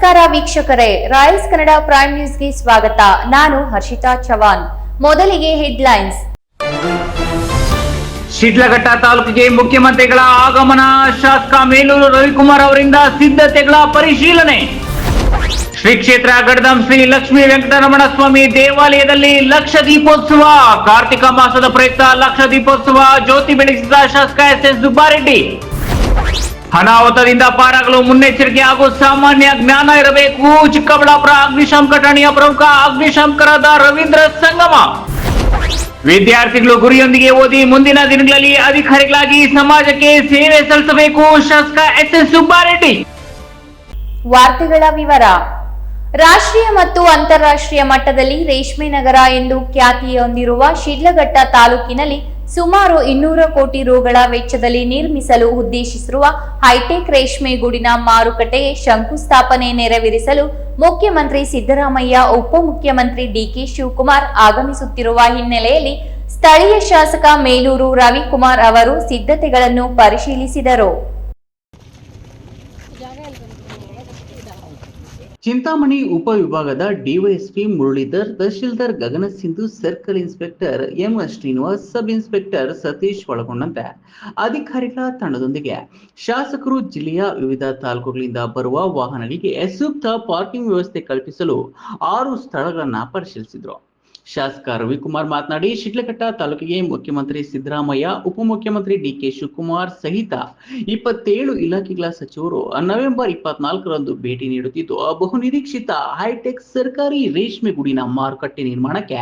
ನಮಸ್ಕಾರ ವೀಕ್ಷಕರೇ, Royals Kannada prime ನ್ಯೂಸ್ಗೆ ಸ್ವಾಗತ. ನಾನು ಹರ್ಷಿತಾ ಚವಾನ್. ಮೊದಲಿಗೆ ಹೆಡ್ಲೈನ್ಸ್. ಶಿಡ್ಲಘಟ್ಟ ತಾಲೂಕಿಗೆ ಮುಖ್ಯಮಂತ್ರಿಗಳ ಆಗಮನ. ಶಾಸಕ ಮೇಲೂರು ರವಿಕುಮಾರ್ ಅವರಿಂದ ಸಿದ್ಧತೆಗಳ ಪರಿಶೀಲನೆ. ಶ್ರೀ ಕ್ಷೇತ್ರ ಗಡದಂ ಶ್ರೀ ಲಕ್ಷ್ಮೀ ವೆಂಕಟರಮಣ ಸ್ವಾಮಿ ದೇವಾಲಯದಲ್ಲಿ ಲಕ್ಷ ದೀಪೋತ್ಸವ. ಕಾರ್ತಿಕ ಮಾಸದ ಪ್ರಯುಕ್ತ ಲಕ್ಷ ದೀಪೋತ್ಸವ ಜ್ಯೋತಿ ಬೆಳಗಿಸಿದ ಶಾಸಕ ಎಸ್ ಸುಬ್ಬಾರೆಡ್ಡಿ. ಅನಾಹುತದಿಂದ ಪಾರಾಗಲು ಮುನ್ನೆಚ್ಚರಿಕೆ ಹಾಗೂ ಸಾಮಾನ್ಯ ಜ್ಞಾನ ಇರಬೇಕು. ಚಿಕ್ಕಬಳ್ಳಾಪುರ ಅಗ್ನಿಶಾಮಕ ಠಾಣೆಯ ಪ್ರಮುಖ ಅಗ್ನಿಶಾಮಕರಾದ ರವೀಂದ್ರ ಸಂಗಮ. ವಿದ್ಯಾರ್ಥಿಗಳು ಗುರಿಯೊಂದಿಗೆ ಓದಿ ಮುಂದಿನ ದಿನಗಳಲ್ಲಿ ಅಧಿಕಾರಿಗಳಾಗಿ ಸಮಾಜಕ್ಕೆ ಸೇವೆ ಸಲ್ಲಿಸಬೇಕು. ಶಾಸಕ ಎಸ್ ಸುಬ್ಬಾರೆಡ್ಡಿ. ವಾರ್ತೆಗಳ ವಿವರ. ರಾಷ್ಟ್ರೀಯ ಮತ್ತು ಅಂತಾರಾಷ್ಟ್ರೀಯ ಮಟ್ಟದಲ್ಲಿ ರೇಷ್ಮೆ ನಗರ ಎಂದು ಖ್ಯಾತಿ ಹೊಂದಿರುವ ಶಿಡ್ಲಘಟ್ಟ ತಾಲೂಕಿನಲ್ಲಿ ಸುಮಾರು 200 ಕೋಟಿ ರುಗಳ ವೆಚ್ಚದಲ್ಲಿ ನಿರ್ಮಿಸಲು ಉದ್ದೇಶಿಸಿರುವ ಹೈಟೆಕ್ ರೇಷ್ಮೆ ಗೂಡಿನ ಮಾರುಕಟ್ಟೆಗೆ ಶಂಕುಸ್ಥಾಪನೆ ನೆರವೇರಿಸಲು ಮುಖ್ಯಮಂತ್ರಿ ಸಿದ್ದರಾಮಯ್ಯ, ಉಪಮುಖ್ಯಮಂತ್ರಿ ಡಿಕೆ ಶಿವಕುಮಾರ್ ಆಗಮಿಸುತ್ತಿರುವ ಹಿನ್ನೆಲೆಯಲ್ಲಿ ಸ್ಥಳೀಯ ಶಾಸಕ ಮೇಲೂರು ರವಿಕುಮಾರ್ ಅವರು ಸಿದ್ಧತೆಗಳನ್ನು ಪರಿಶೀಲಿಸಿದರು. ಚಿಂತಾಮಣಿ ಉಪವಿಭಾಗದ DYSP Muralidhar, tahsildar Gagana Sindhu, circle inspector M Srinivas, sub inspector Satish ಒಳಗೊಂಡಂತೆ ಅಧಿಕಾರಿಗಳ ತಂಡದೊಂದಿಗೆ ಶಾಸಕರು ಜಿಲ್ಲೆಯ ವಿವಿಧ ತಾಲೂಕುಗಳಿಂದ ಬರುವ ವಾಹನಗಳಿಗೆ ಸೂಕ್ತ ಪಾರ್ಕಿಂಗ್ ವ್ಯವಸ್ಥೆ ಕಲ್ಪಿಸಲು 6 ಸ್ಥಳಗಳನ್ನು ಪರಿಶೀಲಿಸಿದರು. ಶಾಸಕ ರವಿಕುಮಾರ್ ಮಾತನಾಡಿ, ಶಿಡ್ಲಘಟ್ಟ ತಾಲೂಕಿಗೆ ಮುಖ್ಯಮಂತ್ರಿ ಸಿದ್ದರಾಮಯ್ಯ, ಉಪಮುಖ್ಯಮಂತ್ರಿ ಡಿಕೆ ಶಿವಕುಮಾರ್ ಸಹಿತ 27 ಇಲಾಖೆಗಳ ಸಚಿವರು ನವೆಂಬರ್ 24ರಂದು ಭೇಟಿ ನೀಡುತ್ತಿದ್ದು, ಬಹುನಿರೀಕ್ಷಿತ ಹೈಟೆಕ್ ಸರ್ಕಾರಿ ರೇಷ್ಮೆ ಗೂಡಿನ ಮಾರುಕಟ್ಟೆ ನಿರ್ಮಾಣಕ್ಕೆ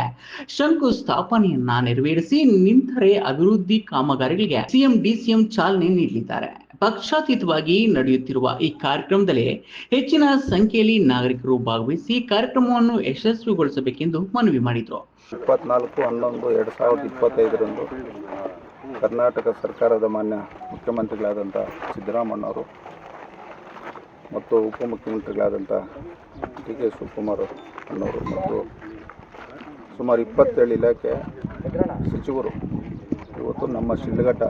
ಶಂಕುಸ್ಥಾಪನೆಯನ್ನ ನೆರವೇರಿಸಿ ನಿಂತರೆ ಅಭಿವೃದ್ಧಿ ಕಾಮಗಾರಿಗಳಿಗೆ ಸಿಎಂ ಡಿಸಿಎಂ ಚಾಲನೆ ನೀಡಲಿದ್ದಾರೆ. ಪಕ್ಷಾತೀತವಾಗಿ ನಡೆಯುತ್ತಿರುವ ಈ ಕಾರ್ಯಕ್ರಮದಲ್ಲಿ ಹೆಚ್ಚಿನ ಸಂಖ್ಯೆಯಲ್ಲಿ ನಾಗರಿಕರು ಭಾಗವಹಿಸಿ ಕಾರ್ಯಕ್ರಮವನ್ನು ಯಶಸ್ವಿಗೊಳಿಸಬೇಕೆಂದು ಮನವಿ ಮಾಡಿದರು. 24/11/2025ರಂದು ಕರ್ನಾಟಕ ಸರ್ಕಾರದ ಮಾನ್ಯ ಮುಖ್ಯಮಂತ್ರಿಗಳಾದಂಥ ಸಿದ್ದರಾಮಯ್ಯನವರು ಮತ್ತು ಉಪಮುಖ್ಯಮಂತ್ರಿಗಳಾದಂಥ ಡಿಕೆ ಶಿವಕುಮಾರ್ ಅನ್ನೋರು ಮತ್ತು ಸುಮಾರು 27 ಇಲಾಖೆ ಸಚಿವರು ಇವತ್ತು ನಮ್ಮ ಶಿಡ್ಲಘಟ್ಟ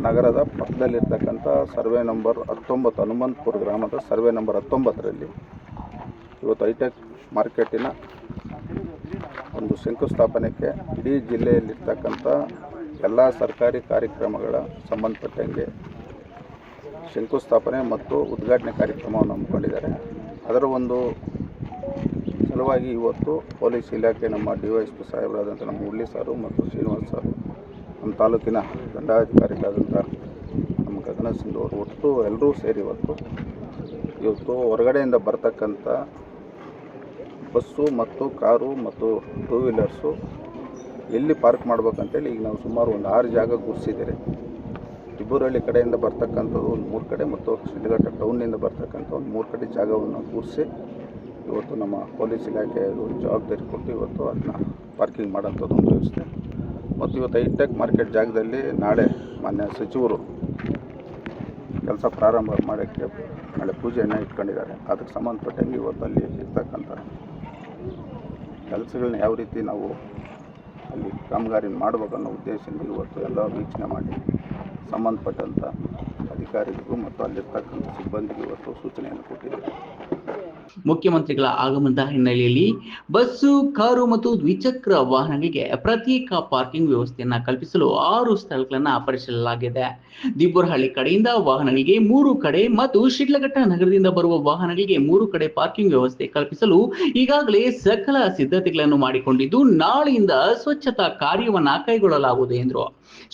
ನಗರದ ಪಕ್ಕದಲ್ಲಿರ್ತಕ್ಕಂಥ ಸರ್ವೆ ನಂಬರ್ 19 ಹನುಮಂತಪುರ ಗ್ರಾಮದ ಸರ್ವೆ ನಂಬರ್ 19ರಲ್ಲಿ ಇವತ್ತು ಹೈಟೆಕ್ ಮಾರ್ಕೆಟಿನ ಒಂದು ಶಂಕುಸ್ಥಾಪನೆಗೆ ಇಡೀ ಜಿಲ್ಲೆಯಲ್ಲಿರ್ತಕ್ಕಂಥ ಎಲ್ಲ ಸರ್ಕಾರಿ ಕಾರ್ಯಕ್ರಮಗಳ ಸಂಬಂಧಪಟ್ಟಂಗೆ ಶಂಕುಸ್ಥಾಪನೆ ಮತ್ತು ಉದ್ಘಾಟನೆ ಕಾರ್ಯಕ್ರಮವನ್ನು ಹಮ್ಮಿಕೊಂಡಿದ್ದಾರೆ. ಅದರ ಒಂದು ಸಲುವಾಗಿ ಇವತ್ತು ಪೊಲೀಸ್ ಇಲಾಖೆ ನಮ್ಮ ಡಿವೈಎಸ್ಪಿ ಸಾಹೇಬರಾದಂಥ ನಮ್ಮ ಮುರಳಿ ಸಾರು ಮತ್ತು ಶ್ರೀನಿವಾಸ್ ಸಾರು, ನಮ್ಮ ತಾಲೂಕಿನ ದಂಡಾಧಿಕಾರಿಗಳಾದಂಥ ನಮ್ಮ ಗಗನ ಸಿಂಧು ಅವರು ಒಟ್ಟು ಎಲ್ಲರೂ ಸೇರಿ ಇವತ್ತು ಹೊರಗಡೆಯಿಂದ ಬರ್ತಕ್ಕಂಥ ಬಸ್ಸು ಮತ್ತು ಕಾರು ಮತ್ತು ಟೂ ವೀಲರ್ಸು ಎಲ್ಲಿ ಪಾರ್ಕ್ ಮಾಡ್ಬೇಕಂತೇಳಿ ಈಗ ನಾವು ಸುಮಾರು ಒಂದು 6 ಜಾಗ ಗುರುತಿಸಿದ್ದೀರಿ. ಇಬ್ಬರಹಳ್ಳಿ ಕಡೆಯಿಂದ ಬರ್ತಕ್ಕಂಥದ್ದು ಒಂದು 3 ಕಡೆ ಮತ್ತು ಶಿಡ್ಲಘಟ್ಟ ಟೌನ್ನಿಂದ ಬರ್ತಕ್ಕಂಥ ಒಂದು 3 ಕಡೆ ಜಾಗವನ್ನು ಗುರುತಿಸಿ ಇವತ್ತು ನಮ್ಮ ಪೊಲೀಸ್ ಇಲಾಖೆ ಒಂದು ಜವಾಬ್ದಾರಿ ಕೊಟ್ಟು ಇವತ್ತು ಅದನ್ನ ಪಾರ್ಕಿಂಗ್ ಮಾಡೋಂಥದ್ದು ಒಂದು ವ್ಯವಸ್ಥೆ. ಮತ್ತು ಇವತ್ತು ಹೈಟೆಕ್ ಮಾರ್ಕೆಟ್ ಜಾಗದಲ್ಲಿ ನಾಳೆ ಮಾನ್ಯ ಸಚಿವರು ಕೆಲಸ ಪ್ರಾರಂಭ ಮಾಡೋಕ್ಕೆ ನಾಳೆ ಪೂಜೆಯನ್ನು ಇಟ್ಕೊಂಡಿದ್ದಾರೆ. ಅದಕ್ಕೆ ಸಂಬಂಧಪಟ್ಟಂಗೆ ಇವತ್ತು ಅಲ್ಲಿ ಇರ್ತಕ್ಕಂಥ ಕೆಲಸಗಳನ್ನ ಯಾವ ರೀತಿ ನಾವು ಅಲ್ಲಿ ಕಾಮಗಾರಿ ಮಾಡಬೇಕನ್ನೋ ಉದ್ದೇಶದಿಂದ ಇವತ್ತು ಎಲ್ಲ ವೀಕ್ಷಣೆ ಮಾಡಿ ಸಂಬಂಧಪಟ್ಟಂಥ ಅಧಿಕಾರಿಗಳಿಗೂ ಮತ್ತು ಅಲ್ಲಿರ್ತಕ್ಕಂಥ ಸಿಬ್ಬಂದಿಗೆ ಇವತ್ತು ಸೂಚನೆಯನ್ನು ಕೊಟ್ಟಿದ್ದಾರೆ. ಮುಖ್ಯಮಂತ್ರಿಗಳ ಆಗಮನದ ಹಿನ್ನೆಲೆಯಲ್ಲಿ ಬಸ್ಸು, ಕಾರು ಮತ್ತು ದ್ವಿಚಕ್ರ ವಾಹನಗಳಿಗೆ ಪ್ರತ್ಯೇಕ ಪಾರ್ಕಿಂಗ್ ವ್ಯವಸ್ಥೆಯನ್ನ ಕಲ್ಪಿಸಲು 6 ಸ್ಥಳಗಳನ್ನು ಪರಿಶೀಲಿಸಲಾಗಿದೆ. ದಿಬ್ಬರಹಳ್ಳಿ ಕಡೆಯಿಂದ ವಾಹನಗಳಿಗೆ 3 ಕಡೆ ಮತ್ತು ಶಿಡ್ಲಘಟ್ಟ ನಗರದಿಂದ ಬರುವ ವಾಹನಗಳಿಗೆ 3 ಕಡೆ ಪಾರ್ಕಿಂಗ್ ವ್ಯವಸ್ಥೆ ಕಲ್ಪಿಸಲು ಈಗಾಗಲೇ ಸಕಲ ಸಿದ್ಧತೆಗಳನ್ನು ಮಾಡಿಕೊಂಡಿದ್ದು, ನಾಳೆಯಿಂದ ಸ್ವಚ್ಛತಾ ಕಾರ್ಯವನ್ನ ಕೈಗೊಳ್ಳಲಾಗುವುದು ಎಂದರು.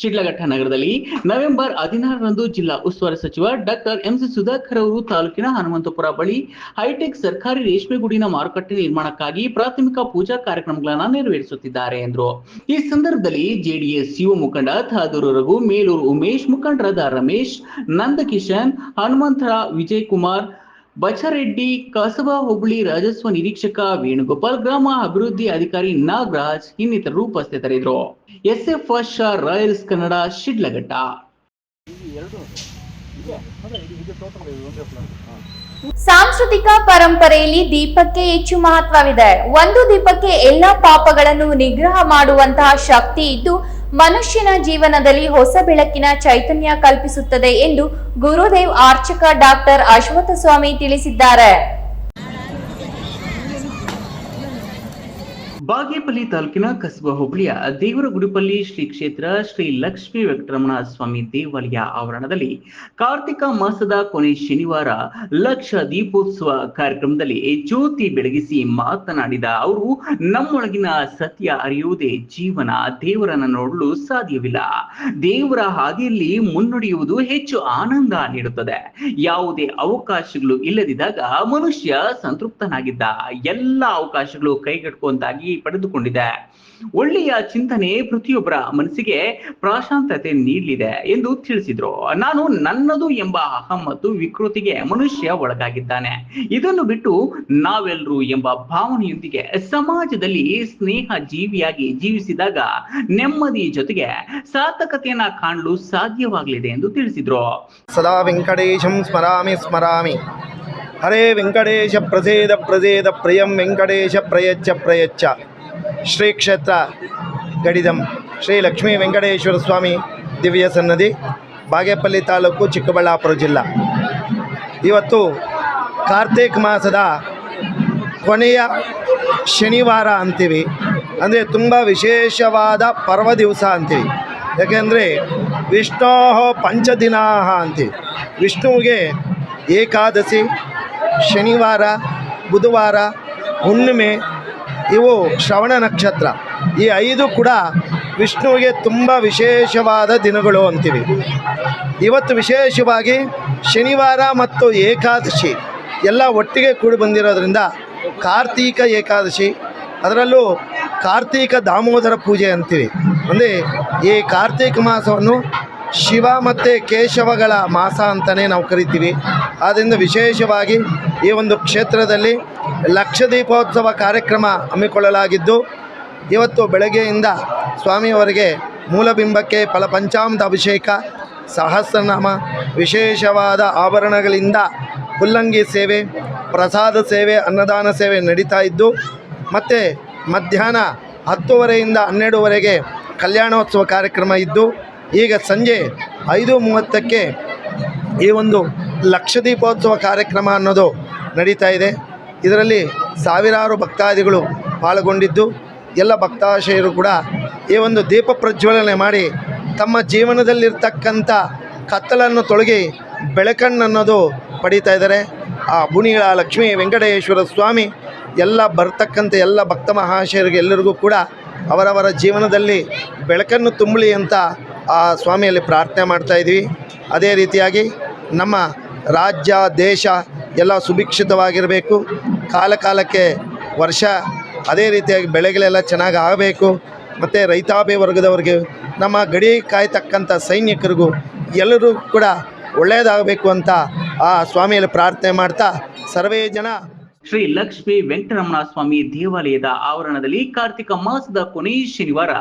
ಶಿಡ್ಲಘಟ್ಟ ನಗರದಲ್ಲಿ ನವೆಂಬರ್ 16ರಂದು ಜಿಲ್ಲಾ ಉಸ್ತುವಾರಿ ಸಚಿವ ಡಾಕ್ಟರ್ ಎಂಸಿ ಸುಧಾಕರ್ ಅವರು ತಾಲೂಕಿನ ಹನುಮಂತಪುರ ಬಳಿ ಹೈಟೆಕ್ ಸರ್ಕಾರಿ ರೇಷ್ಮೆ ಗೂಡಿನ ಮಾರುಕಟ್ಟೆ ನಿರ್ಮಾಣಕ್ಕಾಗಿ ಪ್ರಾಥಮಿಕ ಪೂಜಾ ಕಾರ್ಯಕ್ರಮಗಳನ್ನು ನೆರವೇರಿಸುತ್ತಿದ್ದಾರೆ ಎಂದರು. ಈ ಸಂದರ್ಭದಲ್ಲಿ ಜೆಡಿಎಸ್ ಯುವ ಮುಖಂಡ ಥಾದೂರು ರಘು, ಮೇಲೂರು ಉಮೇಶ್, ಮುಖಂಡರಾದ ರಮೇಶ್, ನಂದಕಿಶನ್, ಹನುಮಂತರ, ವಿಜಯ್ ಕುಮಾರ್, ಬಚರೆಡ್ಡಿ, ಕಸಬಾ ಹೋಬಳಿ ರಾಜಸ್ವ ನಿರೀಕ್ಷಕ ವೇಣುಗೋಪಾಲ್, ಗ್ರಾಮ ಅಭಿವೃದ್ಧಿ ಅಧಿಕಾರಿ ನಾಗರಾಜ್ ಇನ್ನಿತರರು ಉಪಸ್ಥಿತರಿದ್ದರು. SF ವರ್ಷ ರಾಯಲ್ಸ್ ಕನ್ನಡ, ಶಿಡ್ಲಘಟ್ಟ. ಸಾಂಸ್ಕೃತಿಕ ಪರಂಪರೆಯಲ್ಲಿ ದೀಪಕ್ಕೆ ಹೆಚ್ಚು ಮಹತ್ವವಿದೆ. ಒಂದು ದೀಪಕ್ಕೆ ಎಲ್ಲಾ ಪಾಪಗಳನ್ನು ನಿಗ್ರಹ ಮಾಡುವಂತಹ ಶಕ್ತಿ ಇದ್ದು ಮನುಷ್ಯನ ಜೀವನದಲ್ಲಿ ಹೊಸ ಬೆಳಕಿನ ಚೈತನ್ಯ ಕಲ್ಪಿಸುತ್ತದೆ ಎಂದು ಗುರುದೇವ್ ಆರ್ಚಕ ಡಾಕ್ಟರ್ ಅಶ್ವತ್ಥ ಸ್ವಾಮಿ ತಿಳಿಸಿದ್ದಾರೆ. ಬಾಗೇಪಲ್ಲಿ ತಾಲೂಕಿನ ಕಸಬಾ ಹೋಬಳಿಯ ದೇವರಗುಡಿಪಲ್ಲಿ ಶ್ರೀ ಕ್ಷೇತ್ರ ಶ್ರೀ ಲಕ್ಷ್ಮೀ ವೆಂಕಟರಮಣ ಸ್ವಾಮಿ ದೇವಾಲಯ ಆವರಣದಲ್ಲಿ ಕಾರ್ತಿಕ ಮಾಸದ ಕೊನೆ ಶನಿವಾರ ಲಕ್ಷ ದೀಪೋತ್ಸವ ಕಾರ್ಯಕ್ರಮದಲ್ಲಿ ಜ್ಯೋತಿ ಬೆಳಗಿಸಿ ಮಾತನಾಡಿದ ಅವರು, ನಮ್ಮೊಳಗಿನ ಸತ್ಯ ಅರಿಯುವುದೇ ಜೀವನ. ದೇವರನ್ನ ನೋಡಲು ಸಾಧ್ಯವಿಲ್ಲ. ದೇವರ ಹಾದಿಯಲ್ಲಿ ಮುನ್ನಡೆಯುವುದು ಹೆಚ್ಚು ಆನಂದ ನೀಡುತ್ತದೆ. ಯಾವುದೇ ಅವಕಾಶಗಳು ಇಲ್ಲದಿದ್ದಾಗ ಮನುಷ್ಯ ಸಂತೃಪ್ತನಾಗಿದ್ದ. ಎಲ್ಲ ಅವಕಾಶಗಳು ಕೈಗೆಟುಕುವಂತಾಗಿ ಪಡೆದುಕೊಂಡಿದೆ. ಒಳ್ಳೆಯ ಚಿಂತನೆ ಪ್ರತಿಯೊಬ್ಬರ ಮನಸ್ಸಿಗೆ ಪ್ರಶಾಂತತೆ ನೀಡಲಿದೆ ಎಂದು ತಿಳಿಸಿದ್ರು. ನಾನು ನನ್ನದು ಎಂಬ ಅಹಂ ಮತ್ತು ವಿಕೃತಿಗೆ ಮನುಷ್ಯ ಒಳಗಾಗಿದ್ದಾನೆ. ಇದನ್ನು ಬಿಟ್ಟು ನಾವೆಲ್ಲರೂ ಎಂಬ ಭಾವನೆಯೊಂದಿಗೆ ಸಮಾಜದಲ್ಲಿ ಸ್ನೇಹ ಜೀವಿಯಾಗಿ ಜೀವಿಸಿದಾಗ ನೆಮ್ಮದಿ ಜೊತೆಗೆ ಸಾರ್ಥಕತೆಯನ್ನ ಕಾಣಲು ಸಾಧ್ಯವಾಗಲಿದೆ ಎಂದು ತಿಳಿಸಿದ್ರು. ಸದಾ ವೆಂಕಟೇಶಂ ಸ್ಮರಾಮಿ ಸ್ಮರಾಮಿ. ಹರೇ ವೆಂಕಟೇಶ ಪ್ರಸೇದ ಪ್ರಸೇದ ಪ್ರಿಯಂ ವೆಂಕಟೇಶ ಪ್ರಯಚ್ಛ ಪ್ರಯಚ್ಛ. ಶ್ರೀ ಕ್ಷೇತ್ರ ಗಡಿದಂ ಶ್ರೀ ಲಕ್ಷ್ಮೀ ವೆಂಕಟೇಶ್ವರ ಸ್ವಾಮಿ ದಿವ್ಯ ಸನ್ನದಿ, ಬಾಗೇಪಲ್ಲಿ ತಾಲೂಕು, ಚಿಕ್ಕಬಳ್ಳಾಪುರ ಜಿಲ್ಲಾ. ಇವತ್ತು ಕಾರ್ತಿಕ ಮಾಸದ ಕೊನೆಯ ಶನಿವಾರ ಅಂತೀವಿ. ಅಂದರೆ ತುಂಬ ವಿಶೇಷವಾದ ಪರ್ವ ದಿವಸ ಅಂತೀವಿ. ಯಾಕೆಂದರೆ ವಿಷ್ಣೋ ಪಂಚದಿನಾ ಅಂತೀವಿ. ವಿಷ್ಣುವಿಗೆ ಏಕಾದಶಿ, ಶನಿವಾರ, ಬುಧವಾರ, ಹುಣ್ಣಿಮೆ, ಇವು ಶ್ರವಣ ನಕ್ಷತ್ರ, ಈ 5 ಕೂಡ ವಿಷ್ಣುವಿಗೆ ತುಂಬ ವಿಶೇಷವಾದ ದಿನಗಳು ಅಂತೀವಿ. ಇವತ್ತು ವಿಶೇಷವಾಗಿ ಶನಿವಾರ ಮತ್ತು ಏಕಾದಶಿ ಎಲ್ಲ ಒಟ್ಟಿಗೆ ಕೂಡಿ ಬಂದಿರೋದ್ರಿಂದ ಕಾರ್ತೀಕ ಏಕಾದಶಿ, ಅದರಲ್ಲೂ ಕಾರ್ತೀಕ ದಾಮೋದರ ಪೂಜೆ ಅಂತೀವಿ. ಅಂದರೆ ಈ ಕಾರ್ತೀಕ ಮಾಸವನ್ನು ಶಿವ ಮತ್ತು ಕೇಶವಗಳ ಮಾಸ ಅಂತಲೇ ನಾವು ಕರಿತೀವಿ. ಆದ್ದರಿಂದ ವಿಶೇಷವಾಗಿ ಈ ಒಂದು ಕ್ಷೇತ್ರದಲ್ಲಿ ಲಕ್ಷ ದೀಪೋತ್ಸವ ಕಾರ್ಯಕ್ರಮ ಹಮ್ಮಿಕೊಳ್ಳಲಾಗಿದ್ದು, ಇವತ್ತು ಬೆಳಗ್ಗೆಯಿಂದ ಸ್ವಾಮಿಯವರಿಗೆ ಮೂಲಬಿಂಬಕ್ಕೆ ಫಲಪಂಚಾಮೃತ ಅಭಿಷೇಕ, ಸಹಸ್ರನಾಮ, ವಿಶೇಷವಾದ ಆಭರಣಗಳಿಂದ ಹುಲ್ಲಂಗಿ ಸೇವೆ, ಪ್ರಸಾದ ಸೇವೆ, ಅನ್ನದಾನ ಸೇವೆ ನಡೀತಾ ಇದ್ದು, ಮತ್ತು ಮಧ್ಯಾಹ್ನ 10:30ಯಿಂದ 12:00ವರೆಗೆ ಕಲ್ಯಾಣೋತ್ಸವ ಕಾರ್ಯಕ್ರಮ ಇದ್ದು, ಈಗ ಸಂಜೆ 5:30ಕ್ಕೆ ಈ ಒಂದು ಲಕ್ಷ ದೀಪೋತ್ಸವ ಕಾರ್ಯಕ್ರಮ ಅನ್ನೋದು ನಡೀತಾ ಇದೆ. ಇದರಲ್ಲಿ ಸಾವಿರಾರು ಭಕ್ತಾದಿಗಳು ಪಾಲ್ಗೊಂಡಿದ್ದು, ಎಲ್ಲ ಭಕ್ತಾಶಯರು ಕೂಡ ಈ ಒಂದು ದೀಪ ಪ್ರಜ್ವಲನೆ ಮಾಡಿ ತಮ್ಮ ಜೀವನದಲ್ಲಿರ್ತಕ್ಕಂಥ ಕತ್ತಲನ್ನು ತೊಲಗಿ ಬೆಳಕನ್ನೋದು ಪಡೀತಾ ಇದ್ದಾರೆ. ಆ ಬುಣಿಗಳ ಲಕ್ಷ್ಮೀ ವೆಂಕಟೇಶ್ವರ ಸ್ವಾಮಿ ಎಲ್ಲ ಬರ್ತಕ್ಕಂಥ ಎಲ್ಲ ಭಕ್ತ ಮಹಾಶಯರಿಗೆ ಎಲ್ಲರಿಗೂ ಕೂಡ ಅವರವರ ಜೀವನದಲ್ಲಿ ಬೆಳಕನ್ನು ತುಂಬಲಿ ಅಂತ ಆ ಸ್ವಾಮಿಯಲ್ಲಿ ಪ್ರಾರ್ಥನೆ ಮಾಡ್ತಾಯಿದ್ವಿ. ಅದೇ ರೀತಿಯಾಗಿ ನಮ್ಮ ರಾಜ್ಯ ದೇಶ ಎಲ್ಲ ಸುಭಿಕ್ಷಿತವಾಗಿರಬೇಕು. ಕಾಲಕ್ಕೆ ವರ್ಷ ಅದೇ ರೀತಿಯಾಗಿ ಬೆಳೆಗಳೆಲ್ಲ ಚೆನ್ನಾಗಿ ಆಗಬೇಕು. ಮತ್ತು ರೈತಾಪಿ ವರ್ಗದವ್ರಿಗೆ, ನಮ್ಮ ಗಡಿ ಕಾಯ್ತಕ್ಕಂಥ ಸೈನಿಕರಿಗೂ ಎಲ್ಲರೂ ಕೂಡ ಒಳ್ಳೆಯದಾಗಬೇಕು ಅಂತ ಆ ಸ್ವಾಮಿಯಲ್ಲಿ ಪ್ರಾರ್ಥನೆ ಮಾಡ್ತಾ ಸರ್ವೇ ಜನ ಶ್ರೀ ಲಕ್ಷ್ಮೀ ವೆಂಕಟರಮಣ ಸ್ವಾಮಿ ದೇವಾಲಯದ ಆವರಣದಲ್ಲಿ ಕಾರ್ತಿಕ ಮಾಸದ ಕೊನೆ ಶನಿವಾರ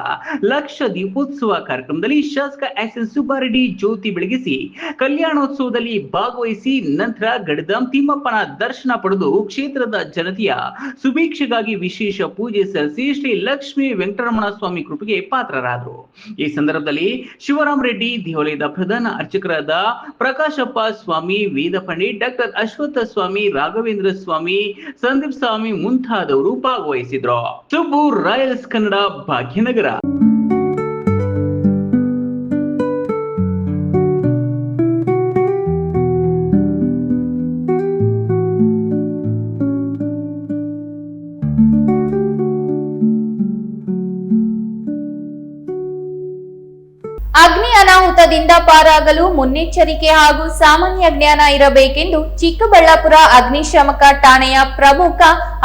ಲಕ್ಷ ದೀಪೋತ್ಸವ ಕಾರ್ಯಕ್ರಮದಲ್ಲಿ ಶಾಸಕ ಎಸ್.ಎನ್. ಸುಬ್ಬಾರೆಡ್ಡಿ ಜ್ಯೋತಿ ಬೆಳಗಿಸಿ ಕಲ್ಯಾಣೋತ್ಸವದಲ್ಲಿ ಭಾಗವಹಿಸಿ ನಂತರ ಗಡದಾಂ ತಿಮ್ಮಪ್ಪನ ದರ್ಶನ ಪಡೆದು ಕ್ಷೇತ್ರದ ಜನತೆಯ ಸುಭಿಕ್ಷೆಗಾಗಿ ವಿಶೇಷ ಪೂಜೆ ಸಲ್ಲಿಸಿ ಶ್ರೀ ಲಕ್ಷ್ಮೀ ವೆಂಕಟರಮಣ ಸ್ವಾಮಿ ಕೃಪೆಗೆ ಪಾತ್ರರಾದರು. ಈ ಸಂದರ್ಭದಲ್ಲಿ ಶಿವರಾಮ ರೆಡ್ಡಿ, ದೇವಾಲಯದ ಪ್ರಧಾನ ಅರ್ಚಕರಾದ ಪ್ರಕಾಶಪ್ಪ ಸ್ವಾಮಿ, ವೇದ ಪಂಡಿತ್ ಡಾಕ್ಟರ್ ಅಶ್ವತ್ಥ ಸ್ವಾಮಿ, ರಾಘವೇಂದ್ರ ಸ್ವಾಮಿ, ಸಂದೀಪ್ ಸ್ವಾಮಿ ಮುಂತಾದವರು ಭಾಗವಹಿಸಿದ್ರು. ಸುಬ್ಬು, ರಾಯಲ್ಸ್ ಕನ್ನಡ, ಭಾಗ್ಯನಗರ. ಅಗ್ನಿ ಅನಾಹುತದಿಂದ ಪಾರಾಗಲು ಮುನ್ನೆಚ್ಚರಿಕೆ ಹಾಗೂ ಸಾಮಾನ್ಯ ಜ್ಞಾನ ಇರಬೇಕೆಂದು ಚಿಕ್ಕಬಳ್ಳಾಪುರ ಅಗ್ನಿಶಾಮಕ ಠಾಣೆಯ ಪ್ರಮುಖ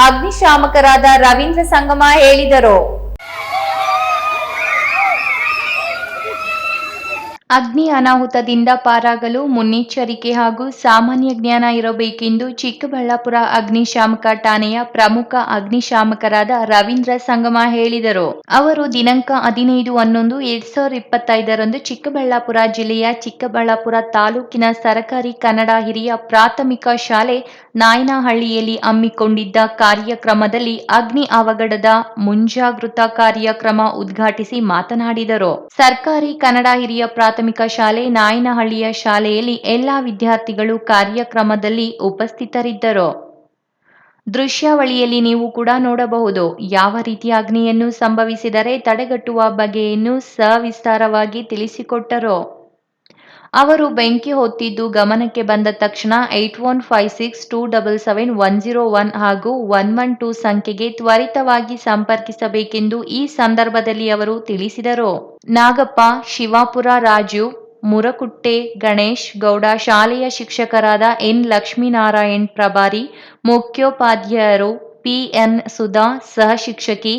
ಅಗ್ನಿಶಾಮಕರಾದ ರವೀಂದ್ರ ಸಂಗಮ ಹೇಳಿದರು. ಅಗ್ನಿ ಅನಾಹುತದಿಂದ ಪಾರಾಗಲು ಮುನ್ನೆಚ್ಚರಿಕೆ ಹಾಗೂ ಸಾಮಾನ್ಯ ಜ್ಞಾನ ಇರಬೇಕೆಂದು ಚಿಕ್ಕಬಳ್ಳಾಪುರ ಅಗ್ನಿಶಾಮಕ ಠಾಣೆಯ ಪ್ರಮುಖ ಅಗ್ನಿಶಾಮಕರಾದ ರವೀಂದ್ರ ಸಂಗಮ ಹೇಳಿದರು. ಅವರು ದಿನಾಂಕ 15/11/2025 ಚಿಕ್ಕಬಳ್ಳಾಪುರ ಜಿಲ್ಲೆಯ ಚಿಕ್ಕಬಳ್ಳಾಪುರ ತಾಲೂಕಿನ ಸರಕಾರಿ ಕನ್ನಡ ಹಿರಿಯ ಪ್ರಾಥಮಿಕ ಶಾಲೆ ನಾಯನಹಳ್ಳಿಯಲ್ಲಿ ಹಮ್ಮಿಕೊಂಡಿದ್ದ ಕಾರ್ಯಕ್ರಮದಲ್ಲಿ ಅಗ್ನಿ ಅವಘಡದ ಮುಂಜಾಗೃತಾ ಕಾರ್ಯಕ್ರಮ ಉದ್ಘಾಟಿಸಿ ಮಾತನಾಡಿದರು. ಸರ್ಕಾರಿ ಕನ್ನಡ ಹಿರಿಯ ಪ್ರಾಥಮಿಕ ಶಾಲೆ ನಾಯನಹಳ್ಳಿಯ ಶಾಲೆಯಲ್ಲಿ ಎಲ್ಲಾ ವಿದ್ಯಾರ್ಥಿಗಳು ಕಾರ್ಯಕ್ರಮದಲ್ಲಿ ಉಪಸ್ಥಿತರಿದ್ದರು. ದೃಶ್ಯಾವಳಿಯಲ್ಲಿ ನೀವು ಕೂಡ ನೋಡಬಹುದು. ಯಾವ ರೀತಿಯ ಅಗ್ನಿಯನ್ನು ಸಂಭವಿಸಿದರೆ ತಡೆಗಟ್ಟುವ ಬಗೆಯನ್ನು ಸವಿಸ್ತಾರವಾಗಿ ತಿಳಿಸಿಕೊಟ್ಟರು. ಅವರು ಬೆಂಕಿ ಹೊತ್ತಿದ್ದು ಗಮನಕ್ಕೆ ಬಂದ ತಕ್ಷಣ 8156277101 ಹಾಗೂ 112 ಸಂಖ್ಯೆಗೆ ತ್ವರಿತವಾಗಿ ಸಂಪರ್ಕಿಸಬೇಕೆಂದು ಈ ಸಂದರ್ಭದಲ್ಲಿ ಅವರು ತಿಳಿಸಿದರು. ನಾಗಪ್ಪ, ಶಿವಾಪುರ ರಾಜು, ಮುರಕುಟ್ಟೆ ಗಣೇಶ್ ಗೌಡ, ಶಾಲೆಯ ಶಿಕ್ಷಕರಾದ ಎನ್ ಲಕ್ಷ್ಮೀನಾರಾಯಣ್ ಪ್ರಭಾರಿ, ಮುಖ್ಯೋಪಾಧ್ಯಾಯರು ಪಿಎನ್ ಸುಧಾ ಸಹ ಶಿಕ್ಷಕಿ,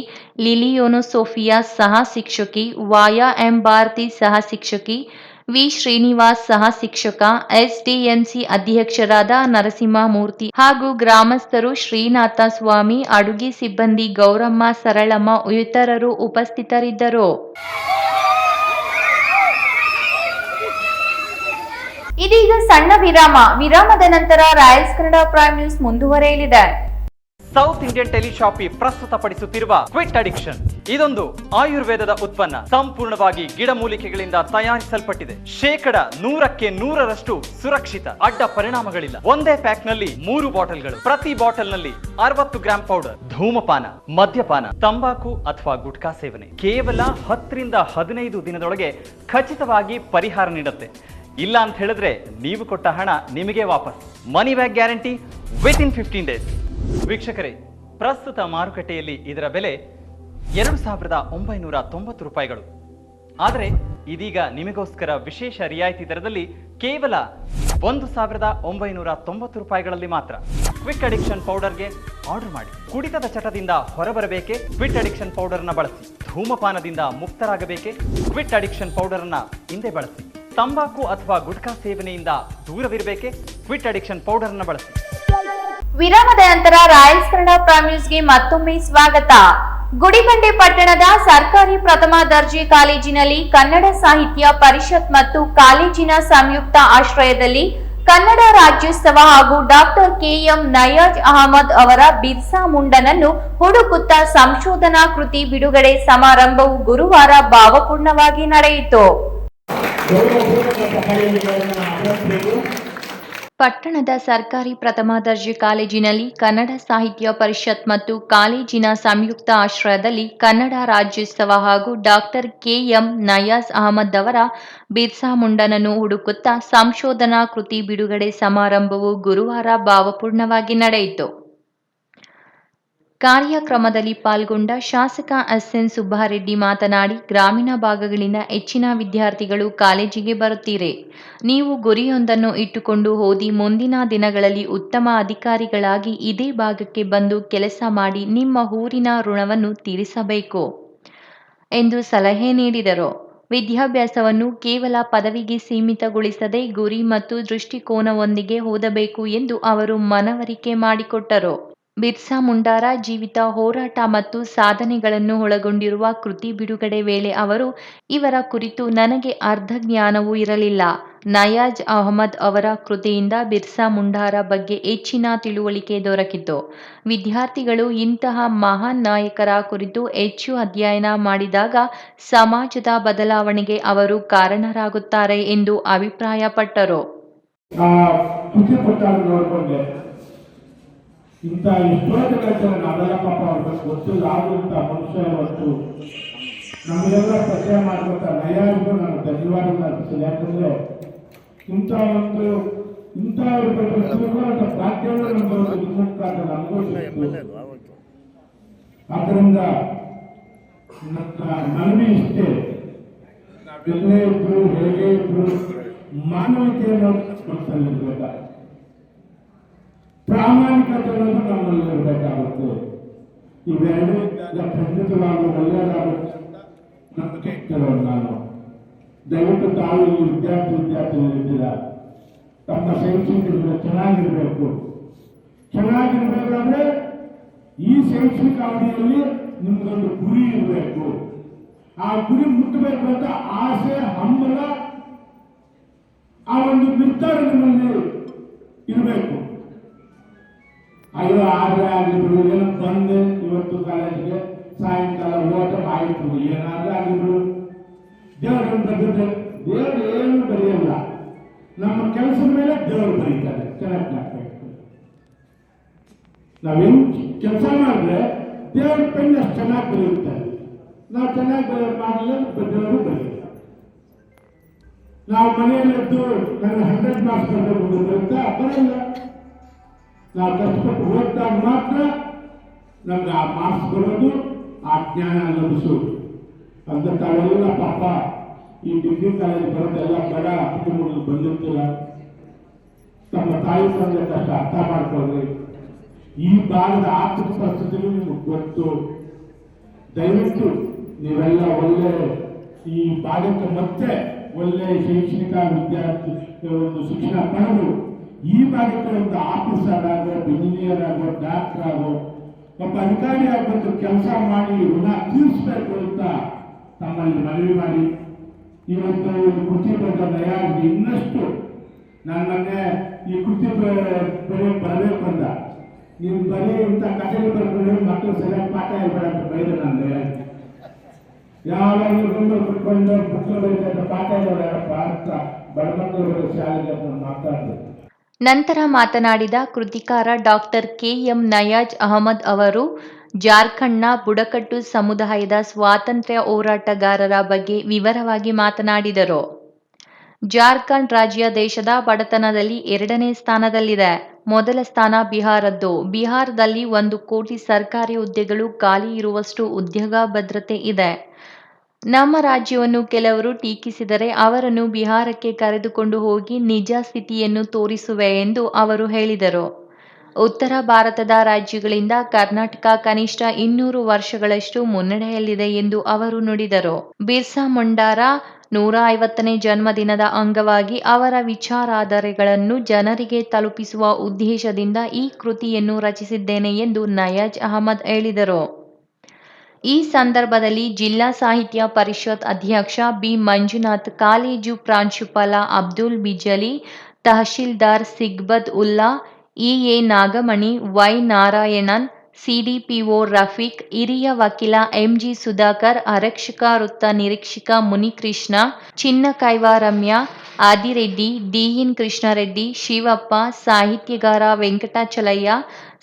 ಲಿಲಿಯೋನು ಸೋಫಿಯಾ ಸಹ ಶಿಕ್ಷಕಿ, ವಾಯಾ ಎಂ ಭಾರತಿ ಸಹ ಶಿಕ್ಷಕಿ, ವಿ ಶ್ರೀನಿವಾಸ್ ಸಹ ಶಿಕ್ಷಕ, ಎಸ್ಡಿಎಂಸಿ ಅಧ್ಯಕ್ಷರಾದ ನರಸಿಂಹಮೂರ್ತಿ ಹಾಗೂ ಗ್ರಾಮಸ್ಥರು ಶ್ರೀನಾಥ ಸ್ವಾಮಿ, ಅಡುಗೆ ಸಿಬ್ಬಂದಿ ಗೌರಮ್ಮ, ಸರಳಮ್ಮ ಇತರರು ಉಪಸ್ಥಿತರಿದ್ದರು. ಇದೀಗ ಸಣ್ಣ ವಿರಾಮದ ನಂತರ ರಾಯಲ್ಸ್ ಕನ್ನಡ ಪ್ರೈಮ್ ನ್ಯೂಸ್ ಮುಂದುವರೆಯಲಿದೆ. ಸೌತ್ ಇಂಡಿಯನ್ ಟೆಲಿಶಾಪಿ ಪ್ರಸ್ತುತಪಡಿಸುತ್ತಿರುವ ಕ್ವಿಟ್ ಅಡಿಕ್ಷನ್ ಇದೊಂದು ಆಯುರ್ವೇದದ ಉತ್ಪನ್ನ. ಸಂಪೂರ್ಣವಾಗಿ ಗಿಡಮೂಲಿಕೆಗಳಿಂದ ತಯಾರಿಸಲ್ಪಟ್ಟಿದೆ. 100% ಸುರಕ್ಷಿತ. ಅಡ್ಡ ಪರಿಣಾಮಗಳಿಲ್ಲ. ಒಂದೇ ಪ್ಯಾಕ್ ನಲ್ಲಿ 3 ಬಾಟಲ್ಗಳು. ಪ್ರತಿ ಬಾಟಲ್ ನಲ್ಲಿ 60 ಗ್ರಾಂ ಪೌಡರ್. ಧೂಮಪಾನ, ಮದ್ಯಪಾನ, ತಂಬಾಕು ಅಥವಾ ಗುಟ್ಕಾ ಸೇವನೆ ಕೇವಲ 10 ರಿಂದ 15 ದಿನದೊಳಗೆ ಖಚಿತವಾಗಿ ಪರಿಹಾರ ನೀಡುತ್ತೆ. ಇಲ್ಲ ಅಂತ ಹೇಳಿದ್ರೆ ನೀವು ಕೊಟ್ಟ ಹಣ ನಿಮಗೆ ವಾಪಸ್. Money back guarantee with in 15 days. ವೀಕ್ಷಕರೇ, ಪ್ರಸ್ತುತ ಮಾರುಕಟ್ಟೆಯಲ್ಲಿ ಇದರ ಬೆಲೆ 2990 ರೂಪಾಯಿಗಳು. ಆದರೆ ಇದೀಗ ನಿಮಗೋಸ್ಕರ ವಿಶೇಷ ರಿಯಾಯಿತಿ ದರದಲ್ಲಿ ಕೇವಲ 1990 ರೂಪಾಯಿಗಳಲ್ಲಿ ಮಾತ್ರ. ಕ್ವಿಕ್ ಅಡಿಕ್ಷನ್ ಪೌಡರ್ಗೆ ಆರ್ಡರ್ ಮಾಡಿ. ಕುಡಿತದ ಚಟದಿಂದ ಹೊರಬರಬೇಕೆ? ಕ್ವಿಟ್ ಅಡಿಕ್ಷನ್ ಪೌಡರ್ನ ಬಳಸಿ. ಧೂಮಪಾನದಿಂದ ಮುಕ್ತರಾಗಬೇಕೆ? ಕ್ವಿಟ್ ಅಡಿಕ್ಷನ್ ಪೌಡರ್ನ ಹಿಂದೆ ಬಳಸಿ. ತಂಬಾಕು ಅಥವಾ ಗುಟ್ಕಾ ಸೇವನೆಯಿಂದ ದೂರವಿರಬೇಕೆ? ಕ್ವಿಟ್ ಅಡಿಕ್ಷನ್ ಪೌಡರ್ನ ಬಳಸಿ. ವಿರಾಮದ ನಂತರ ರಾಯಲ್ಸ್ ಕನ್ನಡ ಪ್ರೈಮ್ ನ್ಯೂಸ್ಗೆ ಮತ್ತೊಮ್ಮೆ ಸ್ವಾಗತ. ಗುಡಿಬಂಡೆ ಪಟ್ಟಣದ ಸರ್ಕಾರಿ ಪ್ರಥಮ ದರ್ಜೆ ಕಾಲೇಜಿನಲ್ಲಿ ಕನ್ನಡ ಸಾಹಿತ್ಯ ಪರಿಷತ್ ಮತ್ತು ಕಾಲೇಜಿನ ಸಂಯುಕ್ತ ಆಶ್ರಯದಲ್ಲಿ ಕನ್ನಡ ರಾಜ್ಯೋತ್ಸವ ಹಾಗೂ ಡಾಕ್ಟರ್ ಕೆಎಂ ನಯಾಜ್ ಅಹಮದ್ ಅವರ ಬಿರ್ಸಾ ಮುಂಡನನ್ನು ಹುಡುಕುತ್ತಾ ಸಂಶೋಧನಾ ಕೃತಿ ಬಿಡುಗಡೆ ಸಮಾರಂಭವು ಗುರುವಾರ ಭಾವಪೂರ್ಣವಾಗಿ ನಡೆಯಿತು. ಪಟ್ಟಣದ ಸರ್ಕಾರಿ ಪ್ರಥಮ ದರ್ಜೆ ಕಾಲೇಜಿನಲ್ಲಿ ಕನ್ನಡ ಸಾಹಿತ್ಯ ಪರಿಷತ್ ಮತ್ತು ಕಾಲೇಜಿನ ಸಂಯುಕ್ತ ಆಶ್ರಯದಲ್ಲಿ ಕನ್ನಡ ರಾಜ್ಯೋತ್ಸವ ಹಾಗೂ ಡಾಕ್ಟರ್ ಕೆಎಂ ನಯಾಜ್ ಅಹಮದ್ ಅವರ ಬಿರ್ಸಾ ಮುಂಡನನ್ನು ಹುಡುಕುತ್ತಾ ಸಂಶೋಧನಾ ಕೃತಿ ಬಿಡುಗಡೆ ಸಮಾರಂಭವು ಗುರುವಾರ ಭಾವಪೂರ್ಣವಾಗಿ ನಡೆಯಿತು. ಕಾರ್ಯಕ್ರಮದಲ್ಲಿ ಪಾಲ್ಗೊಂಡ ಶಾಸಕ ಎಸ್ಎನ್ ಸುಬ್ಬಾರೆಡ್ಡಿ ಮಾತನಾಡಿ, ಗ್ರಾಮೀಣ ಭಾಗಗಳಿಂದ ಹೆಚ್ಚಿನ ವಿದ್ಯಾರ್ಥಿಗಳು ಕಾಲೇಜಿಗೆ ಬರುತ್ತೀರಿ. ನೀವು ಗುರಿಯೊಂದನ್ನು ಇಟ್ಟುಕೊಂಡು ಓದಿ ಮುಂದಿನ ದಿನಗಳಲ್ಲಿ ಉತ್ತಮ ಅಧಿಕಾರಿಗಳಾಗಿ ಇದೇ ಭಾಗಕ್ಕೆ ಬಂದು ಕೆಲಸ ಮಾಡಿ ನಿಮ್ಮ ಊರಿನ ಋಣವನ್ನು ತೀರಿಸಬೇಕು ಎಂದು ಸಲಹೆ ನೀಡಿದರು. ವಿದ್ಯಾಭ್ಯಾಸವನ್ನು ಕೇವಲ ಪದವಿಗೆ ಸೀಮಿತಗೊಳಿಸದೆ ಗುರಿ ಮತ್ತು ದೃಷ್ಟಿಕೋನವೊಂದಿಗೆ ಓದಬೇಕು ಎಂದು ಅವರು ಮನವರಿಕೆ ಮಾಡಿಕೊಟ್ಟರು. ಬಿರ್ಸಾ ಮುಂಡಾರ ಜೀವಿತ, ಹೋರಾಟ ಮತ್ತು ಸಾಧನೆಗಳನ್ನು ಒಳಗೊಂಡಿರುವ ಕೃತಿ ಬಿಡುಗಡೆ ವೇಳೆ ಅವರು, ಇವರ ಕುರಿತು ನನಗೆ ಅರ್ಧ ಜ್ಞಾನವೂ ಇರಲಿಲ್ಲ. ನಯಾಜ್ ಅಹಮದ್ ಅವರ ಕೃತಿಯಿಂದ ಬಿರ್ಸಾ ಮುಂಡಾರ ಬಗ್ಗೆ ಹೆಚ್ಚಿನ ತಿಳುವಳಿಕೆ ದೊರಕಿತು. ವಿದ್ಯಾರ್ಥಿಗಳು ಇಂತಹ ಮಹಾನ್ ನಾಯಕರ ಕುರಿತು ಹೆಚ್ಚು ಅಧ್ಯಯನ ಮಾಡಿದಾಗ ಸಮಾಜದ ಬದಲಾವಣೆಗೆ ಅವರು ಕಾರಣರಾಗುತ್ತಾರೆ ಎಂದು ಅಭಿಪ್ರಾಯಪಟ್ಟರು. ಇಂಥ ಎಷ್ಟೋ ನಾವೆಲ್ಲ ಪಾಪ ಅವ್ರಿಗೆ ಗೊತ್ತಿಲ್ಲ ಆಗುವಂಥ ಮನುಷ್ಯ ಇವತ್ತು ನಮಗೆಲ್ಲ ಪರಿಚಯ ಮಾಡ್ಕೊತ ನಯಾರಿಗೂ ನಾನು ಧನ್ಯವಾದಗಳನ್ನ ಅರ್ಪಿಸಿದೆ. ಯಾಕಂದರೆ ಇಂಥ ಪ್ರಾಂತ್ಯಗಳು ನಮಗೆ ವಿಮುಕ್ತ ನಮಗೂ ಆದ್ದರಿಂದ ಮನವಿ ಇಷ್ಟೇ, ನಾವೆಲ್ಲೇ ಇದ್ರು ಹೇಗೆ ಇದ್ರು ಮಾನವೀಯತೆಯನ್ನು ಸಲ್ಲಿಸಬೇಕ, ಪ್ರಾಮಾಣಿಕತೆ ಅನ್ನೋದು ನಮ್ಮಲ್ಲಿ ಇರಬೇಕಾಗುತ್ತೆ. ಇವೆರಡೂ ಇದ್ದಾಗ ಖಂಡಿತವಾಗಲೂ ಒಳ್ಳೆಯದಾಗುತ್ತೆ ಅಂತ ನಂಬಿಕೆ ಇಟ್ಟಿರೋದು ನಾನು. ದಯವಿಟ್ಟು ತಾವು ಈ ವಿದ್ಯಾರ್ಥಿಗಳಿದ್ದೀರಾ, ತಮ್ಮ ಶೈಕ್ಷಣಿಕ ಚೆನ್ನಾಗಿರಬೇಕು. ಚೆನ್ನಾಗಿರ್ಬೇಕಾದ್ರೆ ಈ ಶೈಕ್ಷಣಿಕ ಅವಧಿಯಲ್ಲಿ ನಿಮ್ಗೊಂದು ಗುರಿ ಇರಬೇಕು. ಆ ಗುರಿ ಮುಟ್ಟಬೇಕು ಅಂತ ಆಸೆ, ಹಂಬಲ, ಆ ಒಂದು ನಿರ್ಧಾರ ನಿಮ್ಮಲ್ಲಿ ಇರಬೇಕು. ಅಯ್ಯೋ ಆದ್ರೆ ಆಗಿದ್ರು, ಏನೋ ಬಂದೆ ಇವತ್ತು ಕಾಲೇಜಿಗೆ, ಸಾಯಂಕಾಲ ಓಟ ಆಯಿತು, ಏನಾದ್ರೆ ಆಗಿದ್ರು, ದೇವರನ್ನು ಬರೆದಿದ್ರೆ ದೇವರು ಏನು ಬರೆಯಲ್ಲ. ನಮ್ಮ ಕೆಲಸದ ಮೇಲೆ ದೇವರು ಬರೀತಾರೆ. ಚೆನ್ನಾಗಿ ನಾವೇನು ಕೆಲಸ ಮಾಡಿದ್ರೆ ದೇವರ ಪೆನ್ ಅಷ್ಟು ಚೆನ್ನಾಗಿ ಬರೆಯುತ್ತಾರೆ. ನಾವು ಚೆನ್ನಾಗಿ ಮಾಡಲಿಲ್ಲ, ದೇವರು ಬರೆಯಲ್ಲ. ನಾವು ಮನೆಯಲ್ಲಿದ್ದು ನನಗೆ 100 ಮಾರ್ಕ್ಸ್ ಬರಬೇಕು ಬರುತ್ತಾ? ಬರಲ್ಲ. ನಾವು ಕಷ್ಟಪಟ್ಟು ಓದಿದಾಗ ಮಾತ್ರ ನಮ್ಗೆ ಆ ಮಾರ್ಕ್ಸ್ ಬರೋದು, ಆ ಜ್ಞಾನ ಲಭಿಸೋದು. ಅಂತ ತಾವೆಲ್ಲ ಪಾಪ ಈ ಡಿಗ್ರಿ ಕಾಲೇಜ್ ಬರೋದೆಲ್ಲ ಬಡ ಕುಟುಂಬಗಳು ಬಂದಿರ್ತಿಲ್ಲ. ತಮ್ಮ ತಾಯಿ ತಂದೆ ಕಷ್ಟ ಅರ್ಥ ಮಾಡ್ಕೊಳ್ರಿ. ಈ ಭಾಗದ ಆರ್ಥಿಕ ಪರಿಸ್ಥಿತಿಗಳು ನಿಮಗೆ ಗೊತ್ತು. ದಯವಿಟ್ಟು ನೀವೆಲ್ಲ ಒಳ್ಳೆ ಈ ಭಾಗಕ್ಕೆ ಮತ್ತೆ ಒಳ್ಳೆ ಶೈಕ್ಷಣಿಕ ವಿದ್ಯಾರ್ಥಿ ಒಂದು ಶಿಕ್ಷಣ ಪಡೆದು ಈ ಭಾಗಕ್ಕೆ ಒಂದು ಆಫೀಸರ್ ಆಗೋ, ಇಂಜಿನಿಯರ್ ಆಗೋ, ಡಾಕ್ಟರ್ ಆಗೋ, ಒಬ್ಬ ಅಧಿಕಾರಿ ಆಗಬೇಕು, ಕೆಲಸ ಮಾಡಿ ಋಣ ತೀರಿಸಬೇಕು ಅಂತ ತಮ್ಮಲ್ಲಿ ಮನವಿ ಮಾಡಿ, ಇವತ್ತು ಕೃತಿ ಬಂದ ನಯಾಗಿ ಇನ್ನಷ್ಟು ನಾನು ಮೊನ್ನೆ ಈ ಕೃತಿ ಬರಬೇಕು ಅಂದ, ನೀವು ಬರೀ ಇಂಥ ಕಥೆಗಳು ಬರ್ಕೊಂಡು ಮಕ್ಕಳು ಸರಿಯಾಗಿ ಪಾಠ ಹೇಳ್ಬೇಡ ಅಂತ ಬೈದ ನಾನು ನಯಾಗಿ. ಯಾವಾಗ ಬಿಟ್ಕೊಂಡು ಮಕ್ಕಳು ಬರೀತಾರೆ, ಪಾಠ ಹೇಳೋರಪ್ಪ ಅಂತ ಬಡಮಕ್ಕಳು ಶಾಲೆಗೆ ಮಾತಾಡ್ತಾರೆ. ನಂತರ ಮಾತನಾಡಿದ ಕೃತಿಕಾರ ಡಾಕ್ಟರ್ ಕೆ.ಎಂ. ನಯಾಜ್ ಅಹಮದ್ ಅವರು ಜಾರ್ಖಂಡ್ನ ಬುಡಕಟ್ಟು ಸಮುದಾಯದ ಸ್ವಾತಂತ್ರ್ಯ ಹೋರಾಟಗಾರರ ಬಗ್ಗೆ ವಿವರವಾಗಿ ಮಾತನಾಡಿದರು. ಜಾರ್ಖಂಡ್ ರಾಜ್ಯ ದೇಶದ ಬಡತನದಲ್ಲಿ 2ನೇ ಸ್ಥಾನದಲ್ಲಿದೆ. ಮೊದಲ ಸ್ಥಾನ ಬಿಹಾರದ್ದು. ಬಿಹಾರದಲ್ಲಿ 1 ಕೋಟಿ ಸರ್ಕಾರಿ ಹುದ್ದೆಗಳು ಖಾಲಿ ಇರುವಷ್ಟು ಉದ್ಯೋಗ ಭದ್ರತೆ ಇದೆ. ನಮ್ಮ ರಾಜ್ಯವನ್ನು ಕೆಲವರು ಟೀಕಿಸಿದರೆ ಅವರನ್ನು ಬಿಹಾರಕ್ಕೆ ಕರೆದುಕೊಂಡು ಹೋಗಿ ನಿಜ ಸ್ಥಿತಿಯನ್ನು ತೋರಿಸುವೆ ಎಂದು ಅವರು ಹೇಳಿದರು. ಉತ್ತರ ಭಾರತದ ರಾಜ್ಯಗಳಿಂದ ಕರ್ನಾಟಕ ಕನಿಷ್ಠ 200 ವರ್ಷಗಳಷ್ಟು ಮುನ್ನಡೆಯಲ್ಲಿದೆ ಎಂದು ಅವರು ನುಡಿದರು. ಬಿರ್ಸಾ ಮುಂಡಾರ 150ನೇ ಜನ್ಮದಿನದ ಅಂಗವಾಗಿ ಅವರ ವಿಚಾರಾಧಾರೆಗಳನ್ನು ಜನರಿಗೆ ತಲುಪಿಸುವ ಉದ್ದೇಶದಿಂದ ಈ ಕೃತಿಯನ್ನು ರಚಿಸಿದ್ದೇನೆ ಎಂದು ನಯಾಜ್ ಅಹಮದ್ ಹೇಳಿದರು. ಈ ಸಂದರ್ಭದಲ್ಲಿ ಜಿಲ್ಲಾ ಸಾಹಿತ್ಯ ಪರಿಷತ್ ಅಧ್ಯಕ್ಷ ಬಿ. ಮಂಜುನಾಥ್, ಕಾಲೇಜು ಪ್ರಾಂಶುಪಾಲ Abdul Bijli, tahsildar Sigbat Ulla, EA. Nagamani, Y. Narayanan, CDPO Rafiq, ಹಿರಿಯ ವಕೀಲ ಎಂ.ಜಿ. ಸುಧಾಕರ್, ಆರಕ್ಷಕ ವೃತ್ತ ನಿರೀಕ್ಷಕ ಮುನಿಕೃಷ್ಣ, ಚಿನ್ನಕೈವಾರಮ್ಯ, ಆದಿರೆಡ್ಡಿ, ಡಿ.ಎನ್. ಕೃಷ್ಣಾರೆಡ್ಡಿ, ಶಿವಪ್ಪ, ಸಾಹಿತ್ಯಗಾರ ವೆಂಕಟಾಚಲಯ್ಯ,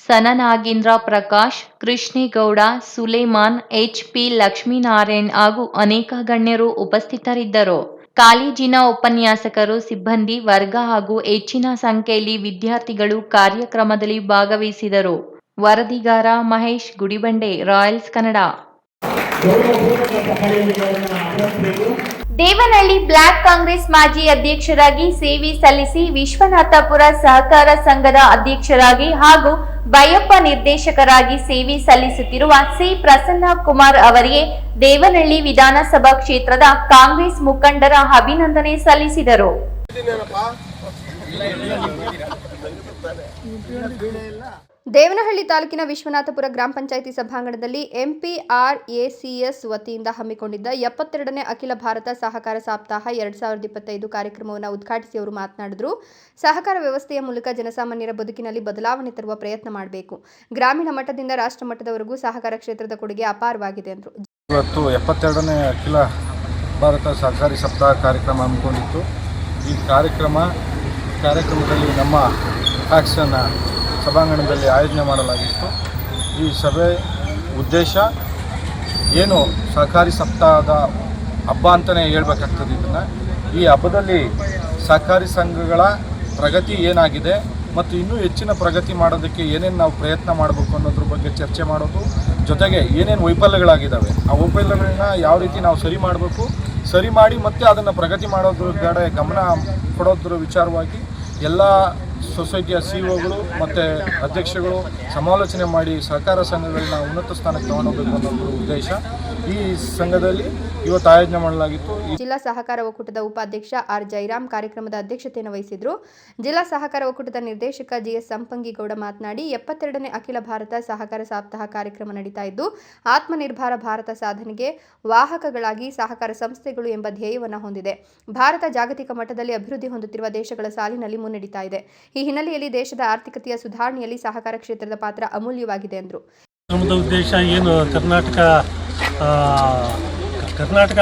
ಸನನಾಗೇಂದ್ರ ಪ್ರಕಾಶ್, ಕೃಷ್ಣೇಗೌಡ, ಸುಲೇಮಾನ್, ಎಚ್.ಪಿ. ಲಕ್ಷ್ಮೀನಾರಾಯಣ್ ಹಾಗೂ ಅನೇಕ ಗಣ್ಯರು ಉಪಸ್ಥಿತರಿದ್ದರು. ಕಾಲೇಜಿನ ಉಪನ್ಯಾಸಕರು, ಸಿಬ್ಬಂದಿ ವರ್ಗ ಹಾಗೂ ಹೆಚ್ಚಿನ ಸಂಖ್ಯೆಯಲ್ಲಿ ವಿದ್ಯಾರ್ಥಿಗಳು ಕಾರ್ಯಕ್ರಮದಲ್ಲಿ ಭಾಗವಹಿಸಿದರು. ವರದಿಗಾರ ಮಹೇಶ್ ಗುಡಿಬಂಡೆ, ರಾಯಲ್ಸ್ ಕನ್ನಡ. ದೇವನಹಳ್ಳಿ ಬ್ಲಾಕ್ ಕಾಂಗ್ರೆಸ್ ಮಾಜಿ ಅಧ್ಯಕ್ಷರಾಗಿ ಸೇವೆ ಸಲ್ಲಿಸಿ ವಿಶ್ವನಾಥಪುರ ಸಹಕಾರ ಸಂಘದ ಅಧ್ಯಕ್ಷರಾಗಿ ಹಾಗೂ ಬೈಯಪ್ಪ ನಿರ್ದೇಶಕರಾಗಿ ಸೇವೆ ಸಲ್ಲಿಸುತ್ತಿರುವ ಸಿ. ಪ್ರಸನ್ನ ಕುಮಾರ್ ಅವರಿಗೆ ದೇವನಹಳ್ಳಿ ವಿಧಾನಸಭಾ ಕ್ಷೇತ್ರದ ಕಾಂಗ್ರೆಸ್ ಮುಖಂಡರ ಅಭಿನಂದನೆ ಸಲ್ಲಿಸಿದರು. ದೇವನಹಳ್ಳಿ ತಾಲೂಕಿನ ವಿಶ್ವನಾಥಪುರ ಗ್ರಾಮ ಪಂಚಾಯಿತಿ ಸಭಾಂಗಣದಲ್ಲಿ ಎಂಪಿಆರ್ಎಸಿಎಸ್ ವತಿಯಿಂದ ಹಮ್ಮಿಕೊಂಡಿದ್ದ 72ನೇ ಅಖಿಲ ಭಾರತ ಸಹಕಾರ ಸಪ್ತಾಹ 2025 ಕಾರ್ಯಕ್ರಮವನ್ನು ಉದ್ಘಾಟಿಸಿ ಅವರು ಮಾತನಾಡಿದರು. ಸಹಕಾರ ವ್ಯವಸ್ಥೆಯ ಮೂಲಕ ಜನಸಾಮಾನ್ಯರ ಬದುಕಿನಲ್ಲಿ ಬದಲಾವಣೆ ತರುವ ಪ್ರಯತ್ನ ಮಾಡಬೇಕು. ಗ್ರಾಮೀಣ ಮಟ್ಟದಿಂದ ರಾಷ್ಟ್ರ ಮಟ್ಟದವರೆಗೂ ಸಹಕಾರ ಕ್ಷೇತ್ರದ ಕೊಡುಗೆ ಅಪಾರವಾಗಿದೆ ಎಂದರು. ಇವತ್ತು 72ನೇ ಅಖಿಲ ಭಾರತ ಸಹಕಾರಿ ಸಪ್ತಾಹ ಕಾರ್ಯಕ್ರಮ ಹಮ್ಮಿಕೊಂಡಿತ್ತು. ಈ ಕಾರ್ಯಕ್ರಮದಲ್ಲಿ ನಮ್ಮ ಫ್ಯಾಕ್ಸನ್ನ ಸಭಾಂಗಣದಲ್ಲಿ ಆಯೋಜನೆ ಮಾಡಲಾಗಿತ್ತು. ಈ ಸಭೆ ಉದ್ದೇಶ ಏನು, ಸಹಕಾರಿ ಸಪ್ತಾಹದ ಹಬ್ಬ ಅಂತಲೇ ಹೇಳ್ಬೇಕಾಗ್ತದೆ. ಇದನ್ನು ಈ ಹಬ್ಬದಲ್ಲಿ ಸಹಕಾರಿ ಸಂಘಗಳ ಪ್ರಗತಿ ಏನಾಗಿದೆ ಮತ್ತು ಇನ್ನೂ ಹೆಚ್ಚಿನ ಪ್ರಗತಿ ಮಾಡೋದಕ್ಕೆ ಏನೇನು ನಾವು ಪ್ರಯತ್ನ ಮಾಡಬೇಕು ಅನ್ನೋದ್ರ ಬಗ್ಗೆ ಚರ್ಚೆ ಮಾಡೋದು, ಜೊತೆಗೆ ಏನೇನು ವೈಫಲ್ಯಗಳಾಗಿದ್ದಾವೆ ಆ ವೈಫಲ್ಯಗಳನ್ನ ಯಾವ ರೀತಿ ನಾವು ಸರಿ ಮಾಡಿ ಮತ್ತು ಅದನ್ನು ಪ್ರಗತಿ ಮಾಡೋದ್ರ ಕಡೆ ಗಮನ ಕೊಡೋದ್ರ ವಿಚಾರವಾಗಿ ಎಲ್ಲ ಸೊಸೈಟಿಯ ಸಿಇಒಗಳು ಮತ್ತು ಅಧ್ಯಕ್ಷಗಳು ಸಮಾಲೋಚನೆ ಮಾಡಿ ಸಹಕಾರ ಸಂಘಗಳನ್ನ ಉನ್ನತ ಸ್ಥಾನಕ್ಕೆ ತಗೊಂಡೋಗಬೇಕು ಅನ್ನೋದು ಉದ್ದೇಶ. ಈ ಸಂಘದಲ್ಲಿ ಇವತ್ತು ಆಯೋಜನೆ ಮಾಡಲಾಗಿತ್ತು. ಜಿಲ್ಲಾ ಸಹಕಾರ ಒಕ್ಕೂಟದ ಉಪಾಧ್ಯಕ್ಷ ಆರ್ ಜೈರಾಮ್ ಕಾರ್ಯಕ್ರಮದ ಅಧ್ಯಕ್ಷತೆಯನ್ನು ವಹಿಸಿದ್ರು. ಜಿಲ್ಲಾ ಸಹಕಾರ ಒಕ್ಕೂಟದ ನಿರ್ದೇಶಕ ಜಿಎಸ್ ಸಂಪಂಗಿಗೌಡ ಮಾತನಾಡಿ 72ನೇ ಅಖಿಲ ಭಾರತ ಸಹಕಾರ ಸಪ್ತಾಹ ಕಾರ್ಯಕ್ರಮ ನಡೀತಾ ಇದ್ದು ಆತ್ಮನಿರ್ಭರ ಭಾರತ ಸಾಧನೆಗೆ ವಾಹಕಗಳಾಗಿ ಸಹಕಾರ ಸಂಸ್ಥೆಗಳು ಎಂಬ ಧ್ಯೇಯವನ್ನು ಹೊಂದಿದೆ. ಭಾರತ ಜಾಗತಿಕ ಮಟ್ಟದಲ್ಲಿ ಅಭಿವೃದ್ಧಿ ಹೊಂದುತ್ತಿರುವ ದೇಶಗಳ ಸಾಲಿನಲ್ಲಿ ಮುನ್ನಡೆಯುತ್ತಾ ಇದೆ. ಈ ಹಿನ್ನೆಲೆಯಲ್ಲಿ ದೇಶದ ಆರ್ಥಿಕತೆಯ ಸುಧಾರಣೆಯಲ್ಲಿ ಸಹಕಾರ ಕ್ಷೇತ್ರದ ಪಾತ್ರ ಅಮೂಲ್ಯವಾಗಿದೆ ಎಂದರು. ಉದ್ದೇಶ ಏನು ಕರ್ನಾಟಕ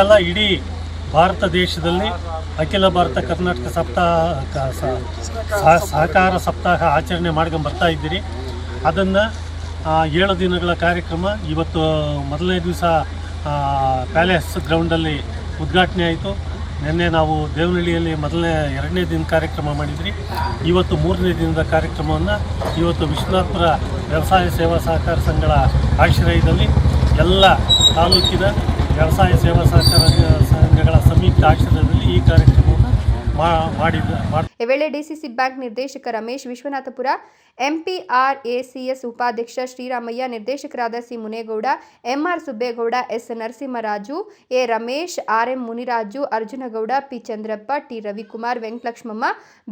ಅಲ್ಲ, ಇಡೀ ಭಾರತ ದೇಶದಲ್ಲಿ ಅಖಿಲ ಭಾರತ ಕರ್ನಾಟಕ ಸಹಕಾರ ಸಪ್ತಾಹ ಆಚರಣೆ ಮಾಡ್ಕೊಂಡು ಬರ್ತಾ ಇದ್ದೀರಿ. ಅದನ್ನು 7 ದಿನಗಳ ಕಾರ್ಯಕ್ರಮ ಇವತ್ತು ಮೊದಲನೇ ದಿವಸ ಪ್ಯಾಲೇಸ್ ಗ್ರೌಂಡಲ್ಲಿ ಉದ್ಘಾಟನೆ ಆಯಿತು. ನಿನ್ನೆ ನಾವು ದೇವನಹಳ್ಳಿಯಲ್ಲಿ 2ನೇ ದಿನ ಕಾರ್ಯಕ್ರಮ ಮಾಡಿದ್ರಿ. ಇವತ್ತು 3ನೇ ದಿನದ ಕಾರ್ಯಕ್ರಮವನ್ನು ಇವತ್ತು ವಿಶ್ವನಾಥಪುರ ವ್ಯವಸಾಯ ಸೇವಾ ಸಹಕಾರ ಸಂಘಗಳ ಆಶ್ರಯದಲ್ಲಿ ಎಲ್ಲ ತಾಲೂಕಿನ ವ್ಯವಸಾಯ ಸೇವಾ ಸಹಕಾರ ಸಂಘಗಳ ಸಂಯುಕ್ತ ಆಶ್ರಯದಲ್ಲಿ ಈ ಕಾರ್ಯಕ್ರಮವನ್ನು ಈ ವೇಳೆ ಡಿಸಿಸಿ ಬ್ಯಾಂಕ್ ನಿರ್ದೇಶಕ ರಮೇಶ್, ವಿಶ್ವನಾಥಪುರ ಎಂಪಿಆರ್ಎಸಿಎಸ್ ಉಪಾಧ್ಯಕ್ಷ ಶ್ರೀರಾಮಯ್ಯ, ನಿರ್ದೇಶಕರಾದ C Munegowda, MR Subbegowda, S Narasimharaju, A Ramesh, RM Muniraju, Arjunagowda, P Chandrappa, T Ravikumar, Venkatalakshmamma,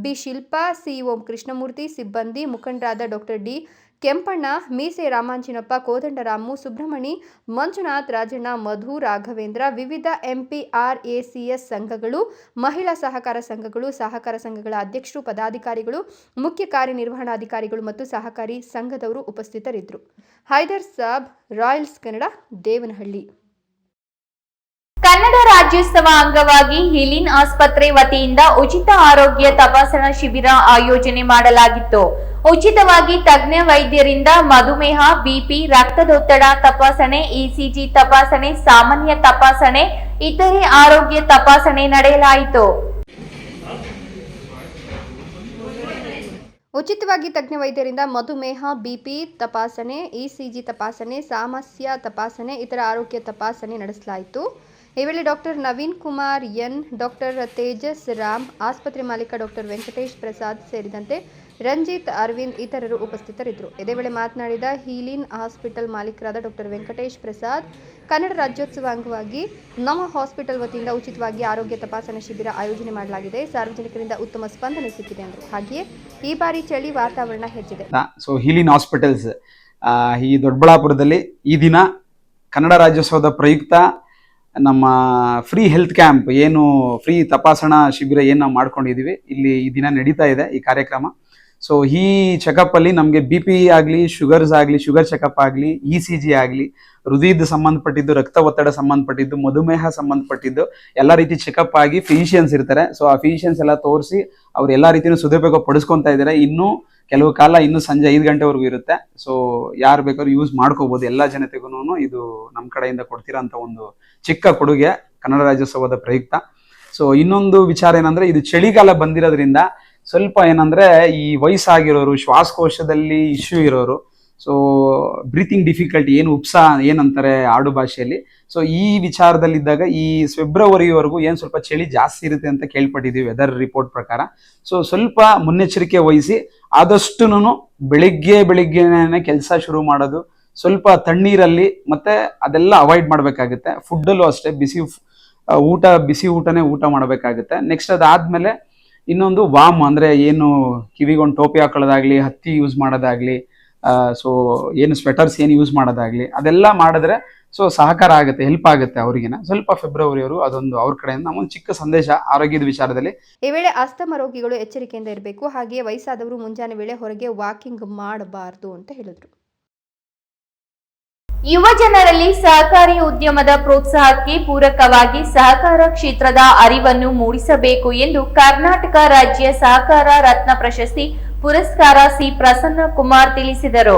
B Shilpa, C Om Krishnamurthy, ಸಿಬ್ಬಂದಿ ಮುಖಂಡರಾದ ಡಾಕ್ಟರ್ ಡಿ ಕೆಂಪಣ್ಣ, ಮೀಸೆ ರಾಮಾಂಜಿನಪ್ಪ, ಕೋದಂಡರಾಮು, ಸುಬ್ರಹ್ಮಣಿ, ಮಂಜುನಾಥ್, ರಾಜಣ್ಣ, ಮಧು, ರಾಘವೇಂದ್ರ, ವಿವಿಧ ಎಂಪಿಆರ್ಎಸಿಎಸ್ ಸಂಘಗಳು, ಮಹಿಳಾ ಸಹಕಾರ ಸಂಘಗಳು, ಸಹಕಾರ ಸಂಘಗಳ ಅಧ್ಯಕ್ಷರು, ಪದಾಧಿಕಾರಿಗಳು, ಮುಖ್ಯ ಕಾರ್ಯನಿರ್ವಹಣಾಧಿಕಾರಿಗಳು ಮತ್ತು ಸಹಕಾರಿ ಸಂಘದವರು ಉಪಸ್ಥಿತರಿದ್ದರು. ಹೈದರ್ ಸಾಬ್, ರಾಯಲ್ಸ್ ಕನ್ನಡ, ದೇವನಹಳ್ಳಿ. ಕನ್ನಡ ರಾಜ್ಯೋತ್ಸವ ಅಂಗವಾಗಿ ಹಿಲಿನ್ ಆಸ್ಪತ್ರೆ ವತಿಯಿಂದ ಉಚಿತ ಆರೋಗ್ಯ ತಪಾಸಣಾ ಶಿಬಿರ ಆಯೋಜನೆ ಮಾಡಲಾಗಿತ್ತು. ಉಚಿತವಾಗಿ ತಜ್ಞ ವೈದ್ಯರಿಂದ ಮಧುಮೇಹ, ಬಿಪಿ, ರಕ್ತದೊತ್ತಡ ತಪಾಸಣೆ, ಇಸಿಜಿ ತಪಾಸಣೆ, ಸಾಮಾನ್ಯ ತಪಾಸಣೆ, ಇತರೆ ಆರೋಗ್ಯ ತಪಾಸಣೆ ನಡೆಯಲಾಯಿತು. ಉಚಿತವಾಗಿ ತಜ್ಞ ವೈದ್ಯರಿಂದ ಮಧುಮೇಹ, ಬಿಪಿ ತಪಾಸಣೆ, ಇಸಿಜಿ ತಪಾಸಣೆ, ಸಾಮಸ್ಯ ತಪಾಸಣೆ, ಇತರ ಆರೋಗ್ಯ ತಪಾಸಣೆ ನಡೆಸಲಾಯಿತು. ಈ ವೇಳೆ doctor Naveen Kumar N, doctor Tejas Ram, ಆಸ್ಪತ್ರೆ ಮಾಲೀಕ ಡಾಕ್ಟರ್ ವೆಂಕಟೇಶ್ ಪ್ರಸಾದ್ ಸೇರಿದಂತೆ ರಂಜಿತ್, ಅರವಿಂದ್ ಇತರರು ಉಪಸ್ಥಿತರಿದ್ದರು. ಇದೇ ವೇಳೆ ಮಾತನಾಡಿದ ಹೀಲಿನ್ ಹಾಸ್ಪಿಟಲ್ ಮಾಲೀಕರಾದ ಡಾಕ್ಟರ್ ವೆಂಕಟೇಶ್ ಪ್ರಸಾದ್, ಕನ್ನಡ ರಾಜ್ಯೋತ್ಸವ ಅಂಗವಾಗಿ ನಮ್ಮ ಹಾಸ್ಪಿಟಲ್ ವತಿಯಿಂದ ಉಚಿತವಾಗಿ ಆರೋಗ್ಯ ತಪಾಸಣಾ ಶಿಬಿರ ಆಯೋಜನೆ ಮಾಡಲಾಗಿದೆ. ಸಾರ್ವಜನಿಕರಿಂದ ಉತ್ತಮ ಸ್ಪಂದನೆ ಸಿಕ್ಕಿದೆ ಎಂದರು. ಹಾಗೆಯೇ ಈ ಬಾರಿ ಚಳಿ ವಾತಾವರಣ ಹೆಚ್ಚಿದೆ. ಸೊ ಹೀಲಿನ್ ಹಾಸ್ಪಿಟಲ್ಸ್ ಈ ದೊಡ್ಡಬಳ್ಳಾಪುರದಲ್ಲಿ ಈ ದಿನ ಕನ್ನಡ ರಾಜ್ಯೋತ್ಸವದ ಪ್ರಯುಕ್ತ ನಮ್ಮ ಫ್ರೀ ಹೆಲ್ತ್ ಕ್ಯಾಂಪ್ ಏನು ಫ್ರೀ ತಪಾಸಣಾ ಶಿಬಿರ ಏನು ನಾವು ಮಾಡ್ಕೊಂಡಿದ್ದೀವಿ, ಇಲ್ಲಿ ಈ ದಿನ ನಡೀತಾ ಇದೆ ಈ ಕಾರ್ಯಕ್ರಮ. ಸೊ ಈ ಚೆಕಪ್ ಅಲ್ಲಿ ನಮಗೆ ಬಿ ಪಿ ಆಗಲಿ, ಶುಗರ್ಸ್ ಆಗಲಿ, ಶುಗರ್ ಚೆಕಪ್ ಆಗಲಿ, ಇಸಿಜಿ ಆಗಲಿ, ಹೃದಯದ ಸಂಬಂಧಪಟ್ಟಿದ್ದು, ರಕ್ತ ಒತ್ತಡ ಸಂಬಂಧಪಟ್ಟಿದ್ದು, ಮಧುಮೇಹ ಸಂಬಂಧಪಟ್ಟಿದ್ದು ಎಲ್ಲ ರೀತಿ ಚೆಕಪ್ ಆಗಿ ಫಿಸಿಷಿಯನ್ಸ್ ಇರ್ತಾರೆ. ಸೊ ಆ ಫಿಸಿಷಿಯನ್ಸ್ ಎಲ್ಲ ತೋರಿಸಿ ಅವ್ರು ಎಲ್ಲ ರೀತಿಯೂ ಸದುಪಯೋಗ ಪಡಿಸ್ಕೊತಾ ಇದ್ದಾರೆ. ಇನ್ನೂ ಕೆಲವು ಕಾಲ ಇನ್ನು ಸಂಜೆ 5 ಗಂಟೆವರೆಗೂ ಇರುತ್ತೆ. ಸೊ ಯಾರು ಬೇಕಾದ್ರೂ ಯೂಸ್ ಮಾಡ್ಕೋಬಹುದು. ಎಲ್ಲ ಜನತೆಗೂ ಇದು ನಮ್ಮ ಕಡೆಯಿಂದ ಕೊಡ್ತಿರೋಂಥ ಒಂದು ಚಿಕ್ಕ ಕೊಡುಗೆ ಕನ್ನಡ ರಾಜ್ಯೋತ್ಸವದ ಪ್ರಯುಕ್ತ. ಸೊ ಇನ್ನೊಂದು ವಿಚಾರ ಏನಂದ್ರೆ, ಇದು ಚಳಿಗಾಲ ಬಂದಿರೋದ್ರಿಂದ ಸ್ವಲ್ಪ ಏನಂದ್ರೆ ಈ ವಯಸ್ಸಾಗಿರೋರು, ಶ್ವಾಸಕೋಶದಲ್ಲಿ ಇಶ್ಯೂ ಇರೋರು, ಸೊ ಬ್ರೀತಿಂಗ್ ಡಿಫಿಕಲ್ಟಿ ಏನು ಉಪ್ಸಾ ಏನಂತಾರೆ ಆಡು ಭಾಷೆಯಲ್ಲಿ, ಸೊ ಈ ವಿಚಾರದಲ್ಲಿದ್ದಾಗ ಈ ಫೆಬ್ರವರಿವರೆಗೂ ಏನು ಸ್ವಲ್ಪ ಚಳಿ ಜಾಸ್ತಿ ಇರುತ್ತೆ ಅಂತ ಕೇಳ್ಪಟ್ಟಿದ್ದೀವಿ ವೆದರ್ ಪ್ರಕಾರ. ಸೊ ಸ್ವಲ್ಪ ಮುನ್ನೆಚ್ಚರಿಕೆ ವಹಿಸಿ ಆದಷ್ಟು ಬೆಳಿಗ್ಗೆನೇ ಕೆಲಸ ಶುರು ಮಾಡೋದು, ಸ್ವಲ್ಪ ತಣ್ಣೀರಲ್ಲಿ ಮತ್ತೆ ಅದೆಲ್ಲ ಅವಾಯ್ಡ್ ಮಾಡಬೇಕಾಗುತ್ತೆ. ಫುಡ್ಡಲ್ಲೂ ಅಷ್ಟೇ ಬಿಸಿ ಊಟನೇ ಊಟ ಮಾಡಬೇಕಾಗುತ್ತೆ. ನೆಕ್ಸ್ಟ್ ಅದಾದ್ಮೇಲೆ ಇನ್ನೊಂದು ವಾಮ್ ಅಂದ್ರೆ ಏನು ಕಿವಿಗೊಂದು ಟೋಪಿ ಹಾಕೊಳ್ಳೋದಾಗ್ಲಿ, ಹತ್ತಿ ಯೂಸ್ ಮಾಡೋದಾಗ್ಲಿ, ಸೊ ಏನು ಸ್ವೆಟರ್ಸ್ ಏನು ಯೂಸ್ ಮಾಡೋದಾಗ್ಲಿ, ಅದೆಲ್ಲ ಮಾಡಿದ್ರೆ ಸೊ ಸಹಕಾರ ಆಗುತ್ತೆ, ಹೆಲ್ಪ್ ಆಗುತ್ತೆ ಅವ್ರಿಗಿನ ಸ್ವಲ್ಪ ಫೆಬ್ರವರಿಯವರು. ಅದೊಂದು ಅವ್ರ ಕಡೆಯಿಂದ ನಮ್ಮೊಂದು ಚಿಕ್ಕ ಸಂದೇಶ ಆರೋಗ್ಯದ ವಿಚಾರದಲ್ಲಿ. ಈ ವೇಳೆ ಅಸ್ತಮ ರೋಗಿಗಳು ಎಚ್ಚರಿಕೆಯಿಂದ ಇರಬೇಕು. ಹಾಗೆಯೇ ವಯಸ್ಸಾದವರು ಮುಂಜಾನೆ ವೇಳೆ ಹೊರಗೆ ವಾಕಿಂಗ್ ಮಾಡಬಾರದು ಅಂತ ಹೇಳಿದ್ರು. ಯುವ ಜನರಲ್ಲಿ ಸಹಕಾರಿ ಉದ್ಯಮದ ಪ್ರೋತ್ಸಾಹಕ್ಕೆ ಪೂರಕವಾಗಿ ಸಹಕಾರ ಕ್ಷೇತ್ರದ ಅರಿವನ್ನು ಮೂಡಿಸಬೇಕು ಎಂದು ಕರ್ನಾಟಕ ರಾಜ್ಯ ಸಹಕಾರ ರತ್ನ ಪ್ರಶಸ್ತಿ ಪುರಸ್ಕಾರ ಸಿ ಪ್ರಸನ್ನ ಕುಮಾರ್ ತಿಳಿಸಿದರು.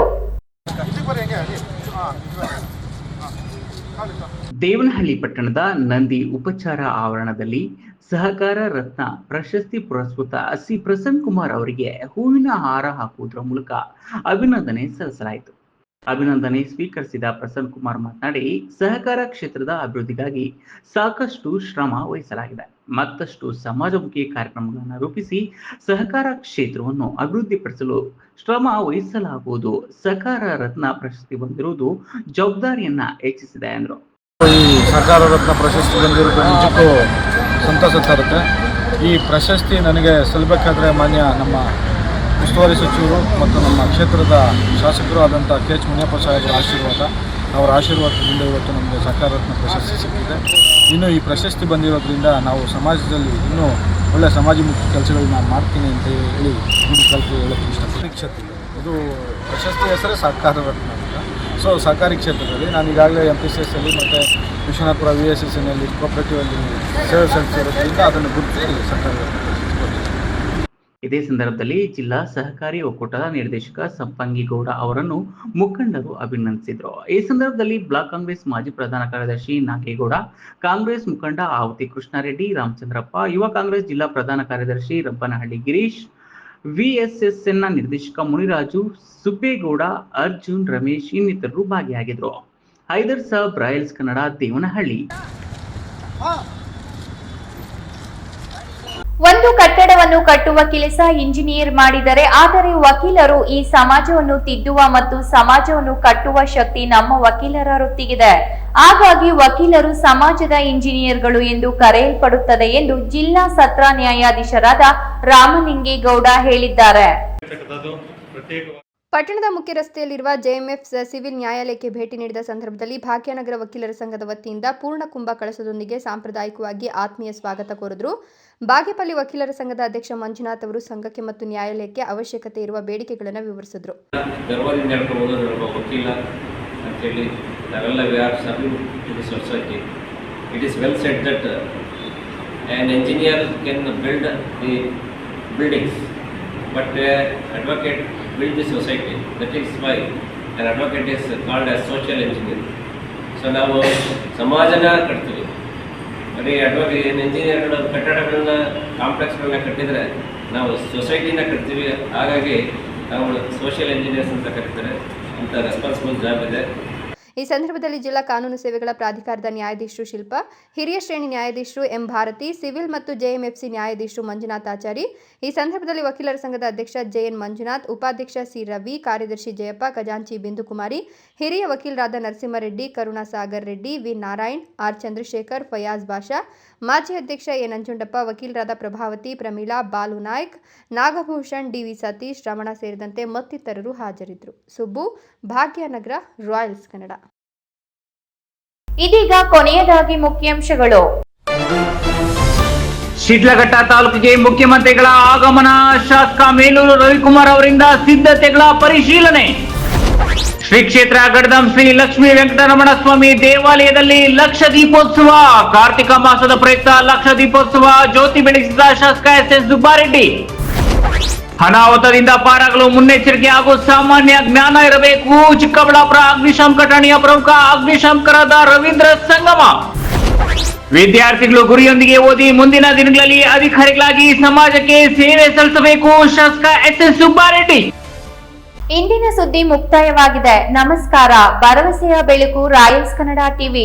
ದೇವನಹಳ್ಳಿ ಪಟ್ಟಣದ ನಂದಿ ಉಪಚಾರ ಆವರಣದಲ್ಲಿ ಸಹಕಾರ ರತ್ನ ಪ್ರಶಸ್ತಿ ಪುರಸ್ಕೃತ ಸಿ ಪ್ರಸನ್ನ ಕುಮಾರ್ ಅವರಿಗೆ ಹೂವಿನ ಹಾರ ಹಾಕುವುದರ ಮೂಲಕ ಅಭಿನಂದನೆ ಸಲ್ಲಿಸಲಾಯಿತು. ಅಭಿನಂದನೆ ಸ್ವೀಕರಿಸಿದ ಪ್ರಸನ್ನ ಕುಮಾರ್ ಮಾತನಾಡಿ, ಸಹಕಾರ ಕ್ಷೇತ್ರದ ಅಭಿವೃದ್ಧಿಗಾಗಿ ಸಾಕಷ್ಟು ಶ್ರಮ ವಹಿಸಲಾಗಿದೆ. ಮತ್ತಷ್ಟು ಸಮಾಜಮುಖಿ ಕಾರ್ಯಕ್ರಮಗಳನ್ನು ರೂಪಿಸಿ ಸಹಕಾರ ಕ್ಷೇತ್ರವನ್ನು ಅಭಿವೃದ್ಧಿಪಡಿಸಲು ಶ್ರಮ ವಹಿಸಲಾಗುವುದು. ಸಹಕಾರ ರತ್ನ ಪ್ರಶಸ್ತಿ ಬಂದಿರುವುದು ಜವಾಬ್ದಾರಿಯನ್ನ ಹೆಚ್ಚಿಸಿದೆ ಎಂದರು. ಈ ಸರ್ಕಾರ ರತ್ನ ಪ್ರಶಸ್ತಿ ಬಂದಿರೋದು ನಿಜಕ್ಕೂ ಸಂತಸ ತರುತ್ತೆ. ಈ ಪ್ರಶಸ್ತಿ ನನಗೆ ಸಲ್ಲಬೇಕಾದ್ರೆ ಮಾನ್ಯ ನಮ್ಮ ಉಸ್ತುವಾರಿ ಸಚಿವರು ಮತ್ತು ನಮ್ಮ ಕ್ಷೇತ್ರದ ಶಾಸಕರು ಆದಂಥ ಕೆ ಎಚ್ ಮುನಿಯಪ್ಪ ಸಾಹೇಬರ ಅವರ ಆಶೀರ್ವಾದದಿಂದ ಇವತ್ತು ನಮಗೆ ಸರ್ಕಾರ ರತ್ನ ಪ್ರಶಸ್ತಿ ಸಿಕ್ಕಿದೆ. ಇನ್ನು ಈ ಪ್ರಶಸ್ತಿ ಬಂದಿರೋದ್ರಿಂದ ನಾವು ಸಮಾಜದಲ್ಲಿ ಇನ್ನೂ ಒಳ್ಳೆಯ ಸಮಾಜಮುಖಿ ಕೆಲಸಗಳನ್ನ ಮಾಡ್ತೀನಿ ಅಂತ ಹೇಳಿ ಮುಂದೆ ಸ್ವಲ್ಪ ಹೇಳೋಕ್ಕೆ ಇಷ್ಟಪಡ್ತೀನಿ. ಕ್ಷೇತ್ರ ಇದು ಪ್ರಶಸ್ತಿ ಹೆಸರೇ ಸರ್ಕಾರ ರತ್ನ ಅಂತ. ಸೊ ಸರ್ಕಾರಿ ಕ್ಷೇತ್ರದಲ್ಲಿ ನಾನು ಈಗಾಗಲೇ MPCS ಅಲ್ಲಿ ಮತ್ತು ವಿಶ್ವನಾಥಪುರ VSSನಲ್ಲಿ ಕೋಆಪರೇಟಿವಲ್ಲಿ ಸೇವೆ ಸಲ್ಲಿಸಿರೋದ್ರಿಂದ ಅದನ್ನು ಗುರುತಿಸಿ ಸರ್ಕಾರ ರತ್ನ. ಇದೇ ಸಂದರ್ಭದಲ್ಲಿ ಜಿಲ್ಲಾ ಸಹಕಾರಿ ಒಕ್ಕೂಟದ ನಿರ್ದೇಶಕ ಸಂಪಂಗಿಗೌಡ ಅವರನ್ನು ಮುಖಂಡರು ಅಭಿನಂದಿಸಿದರು. ಈ ಸಂದರ್ಭದಲ್ಲಿ ಬ್ಲಾಕ್ ಕಾಂಗ್ರೆಸ್ ಮಾಜಿ ಪ್ರಧಾನ ಕಾರ್ಯದರ್ಶಿ ನಾಗೇಗೌಡ, ಕಾಂಗ್ರೆಸ್ ಮುಖಂಡ ಆವತಿ ಕೃಷ್ಣಾರೆಡ್ಡಿ, ರಾಮಚಂದ್ರಪ್ಪ, ಯುವ ಕಾಂಗ್ರೆಸ್ ಜಿಲ್ಲಾ ಪ್ರಧಾನ ಕಾರ್ಯದರ್ಶಿ ರಬ್ಬನಹಳ್ಳಿ ಗಿರೀಶ್, VSSN ನಿರ್ದೇಶಕ ಮುನಿರಾಜು, ಸುಬ್ಬೇಗೌಡ, ಅರ್ಜುನ್, ರಮೇಶ್ ಇನ್ನಿತರರು ಭಾಗಿಯಾಗಿದ್ದರು. ಹೈದರ್ ಸಾಬ್, ರಾಯಲ್ಸ್ ಕನ್ನಡ, ದೇವನಹಳ್ಳಿ. ಒಂದು ಕಟ್ಟಡವನ್ನು ಕಟ್ಟುವ ಕೆಲಸ ಇಂಜಿನಿಯರ್ ಮಾಡಿದರೆ, ಆದರೆ ವಕೀಲರು ಈ ಸಮಾಜವನ್ನು ತಿದ್ದುವ ಮತ್ತು ಸಮಾಜವನ್ನು ಕಟ್ಟುವ ಶಕ್ತಿ ನಮ್ಮ ವಕೀಲರ ವೃತ್ತಿಗಿದೆ. ಹಾಗಾಗಿ ವಕೀಲರು ಸಮಾಜದ ಇಂಜಿನಿಯರ್ಗಳು ಎಂದು ಕರೆಯಲ್ಪಡುತ್ತದೆ ಎಂದು ಜಿಲ್ಲಾ ಸತ್ರ ನ್ಯಾಯಾಧೀಶರಾದ ರಾಮಲಿಂಗೇಗೌಡ ಹೇಳಿದ್ದಾರೆ. ಪಟ್ಟಣದ ಮುಖ್ಯ ರಸ್ತೆಯಲ್ಲಿರುವ JMF ಸಿವಿಲ್ ನ್ಯಾಯಾಲಯಕ್ಕೆ ಭೇಟಿ ನೀಡಿದ ಸಂದರ್ಭದಲ್ಲಿ ಭಾಗ್ಯನಗರ ವಕೀಲರ ಸಂಘದ ವತಿಯಿಂದ ಪೂರ್ಣ ಕುಂಭ ಕಳಸದೊಂದಿಗೆ ಸಾಂಪ್ರದಾಯಿಕವಾಗಿ ಆತ್ಮೀಯ ಸ್ವಾಗತ ಕೋರಿದರು. ಬಾಗೇಪಲ್ಲಿ ವಕೀಲರ ಸಂಘದ ಅಧ್ಯಕ್ಷ ಮಂಜುನಾಥ್ ಅವರು ಸಂಘಕ್ಕೆ ಮತ್ತು ನ್ಯಾಯಾಲಯಕ್ಕೆ ಅವಶ್ಯಕತೆ ಇರುವ ಬೇಡಿಕೆಗಳನ್ನು ವಿವರಿಸಿದರು. But advocate build the society. That is why an advocate is called as social engineer. So ನಾವು ಸಮಾಜನ ಕಟ್ತೀವಿ. ಬರೀ ಅಡ್ವೊಕೇಟ್ ಇಂಜಿನಿಯರ್ಗಳು ಕಟ್ಟಡಗಳನ್ನ ಕಾಂಪ್ಲೆಕ್ಸ್ಗಳನ್ನ ಕಟ್ಟಿದರೆ ನಾವು ಸೊಸೈಟಿನ ಕಟ್ತೀವಿ. ಹಾಗಾಗಿ ನಾವು ಸೋಷಿಯಲ್ ಎಂಜಿನಿಯರ್ಸ್ ಅಂತ ಕರೀತಾರೆ. ಅಂತ ರೆಸ್ಪಾನ್ಸಿಬಲ್ ಜಾಬ್ ಇದೆ. ಈ ಸಂದರ್ಭದಲ್ಲಿ ಜಿಲ್ಲಾ ಕಾನೂನು ಸೇವೆಗಳ ಪ್ರಾಧಿಕಾರದ ನ್ಯಾಯಾಧೀಶರು ಶಿಲ್ಪ, ಹಿರಿಯ ಶ್ರೇಣಿ ನ್ಯಾಯಾಧೀಶರು M ಭಾರತಿ, ಸಿವಿಲ್ ಮತ್ತು JMFC ನ್ಯಾಯಾಧೀಶರು ಮಂಜುನಾಥ್ ಆಚಾರಿ. ಈ ಸಂದರ್ಭದಲ್ಲಿ ವಕೀಲರ ಸಂಘದ ಅಧ್ಯಕ್ಷ JN ಮಂಜುನಾಥ್, ಉಪಾಧ್ಯಕ್ಷ C ರವಿ, ಕಾರ್ಯದರ್ಶಿ ಜಯಪ್ಪ, ಖಜಾಂಚಿ ಬಿಂದುಕುಮಾರಿ, ಹಿರಿಯ ವಕೀಲರಾದ ನರಸಿಂಹರೆಡ್ಡಿ, ಕರುಣಾಸಾಗರ್ ರೆಡ್ಡಿ, ವಿ ನಾರಾಯಣ್, R ಚಂದ್ರಶೇಖರ್, ಫಯಾಜ್ ಬಾಷಾ, ಮಾಜಿ ಅಧ್ಯಕ್ಷ ಎ ನಂಜುಂಡಪ್ಪ, ವಕೀಲರಾದ ಪ್ರಭಾವತಿ, ಪ್ರಮೀಳಾ, ಬಾಲು ನಾಯ್ಕ್, ನಾಗಭೂಷಣ್, DV ಸತೀಶ್, ರಮಣ ಸೇರಿದಂತೆ ಮತ್ತಿತರರು ಹಾಜರಿದ್ದರು. ಸುಬ್ಬು, ಭಾಗ್ಯನಗರ, ರಾಯಲ್ಸ್ ಕನ್ನಡ. ಇದೀಗ ಕೊನೆಯದಾಗಿ ಮುಖ್ಯಾಂಶಗಳು. ಶಿಡ್ಲಘಟ್ಟ ತಾಲೂಕಿಗೆ ಮುಖ್ಯಮಂತ್ರಿಗಳ ಆಗಮನ, ಶಾಸಕ ಮೇಲೂರು ರವಿಕುಮಾರ್ ಅವರಿಂದ ಸಿದ್ಧತೆಗಳ ಪರಿಶೀಲನೆ. ಶ್ರೀ ಕ್ಷೇತ್ರ ಗಡ್ದಂ ಶ್ರೀ ಲಕ್ಷ್ಮೀ ವೆಂಕಟರಮಣ ಸ್ವಾಮಿ ದೇವಾಲಯದಲ್ಲಿ ಲಕ್ಷ ದೀಪೋತ್ಸವ. ಕಾರ್ತಿಕ ಮಾಸದ ಪ್ರಯುಕ್ತ ಲಕ್ಷ ದೀಪೋತ್ಸವ ಜ್ಯೋತಿ ಬೆಳೆಸಿದ ಶಾಸಕ SS ಸುಬ್ಬಾರೆಡ್ಡಿ. ಅನಾಹುತದಿಂದ ಪಾರಾಗಲು ಮುನ್ನೆಚ್ಚರಿಕೆ ಹಾಗೂ ಸಾಮಾನ್ಯ ಜ್ಞಾನ ಇರಬೇಕು. ಚಿಕ್ಕಬಳ್ಳಾಪುರ ಅಗ್ನಿಶಾಮಕ ಠಾಣೆಯ ಪ್ರಮುಖ ಅಗ್ನಿಶಾಮಕರಾದ ರವೀಂದ್ರ ಸಂಗಮ. ವಿದ್ಯಾರ್ಥಿಗಳು ಗುರಿಯೊಂದಿಗೆ ಓದಿ ಮುಂದಿನ ದಿನಗಳಲ್ಲಿ ಅಧಿಕಾರಿಗಳಾಗಿ ಸಮಾಜಕ್ಕೆ ಸೇವೆ ಸಲ್ಲಿಸಬೇಕು. ಶಾಸಕ SS ಸುಬ್ಬಾರೆಡ್ಡಿ. ಇಂದಿನ ಸುದ್ದಿ ಮುಕ್ತಾಯವಾಗಿದೆ. ನಮಸ್ಕಾರ. ಭರವಸೆಯ ಬೆಳಕು ರಾಯಲ್ಸ್ ಕನ್ನಡ TV.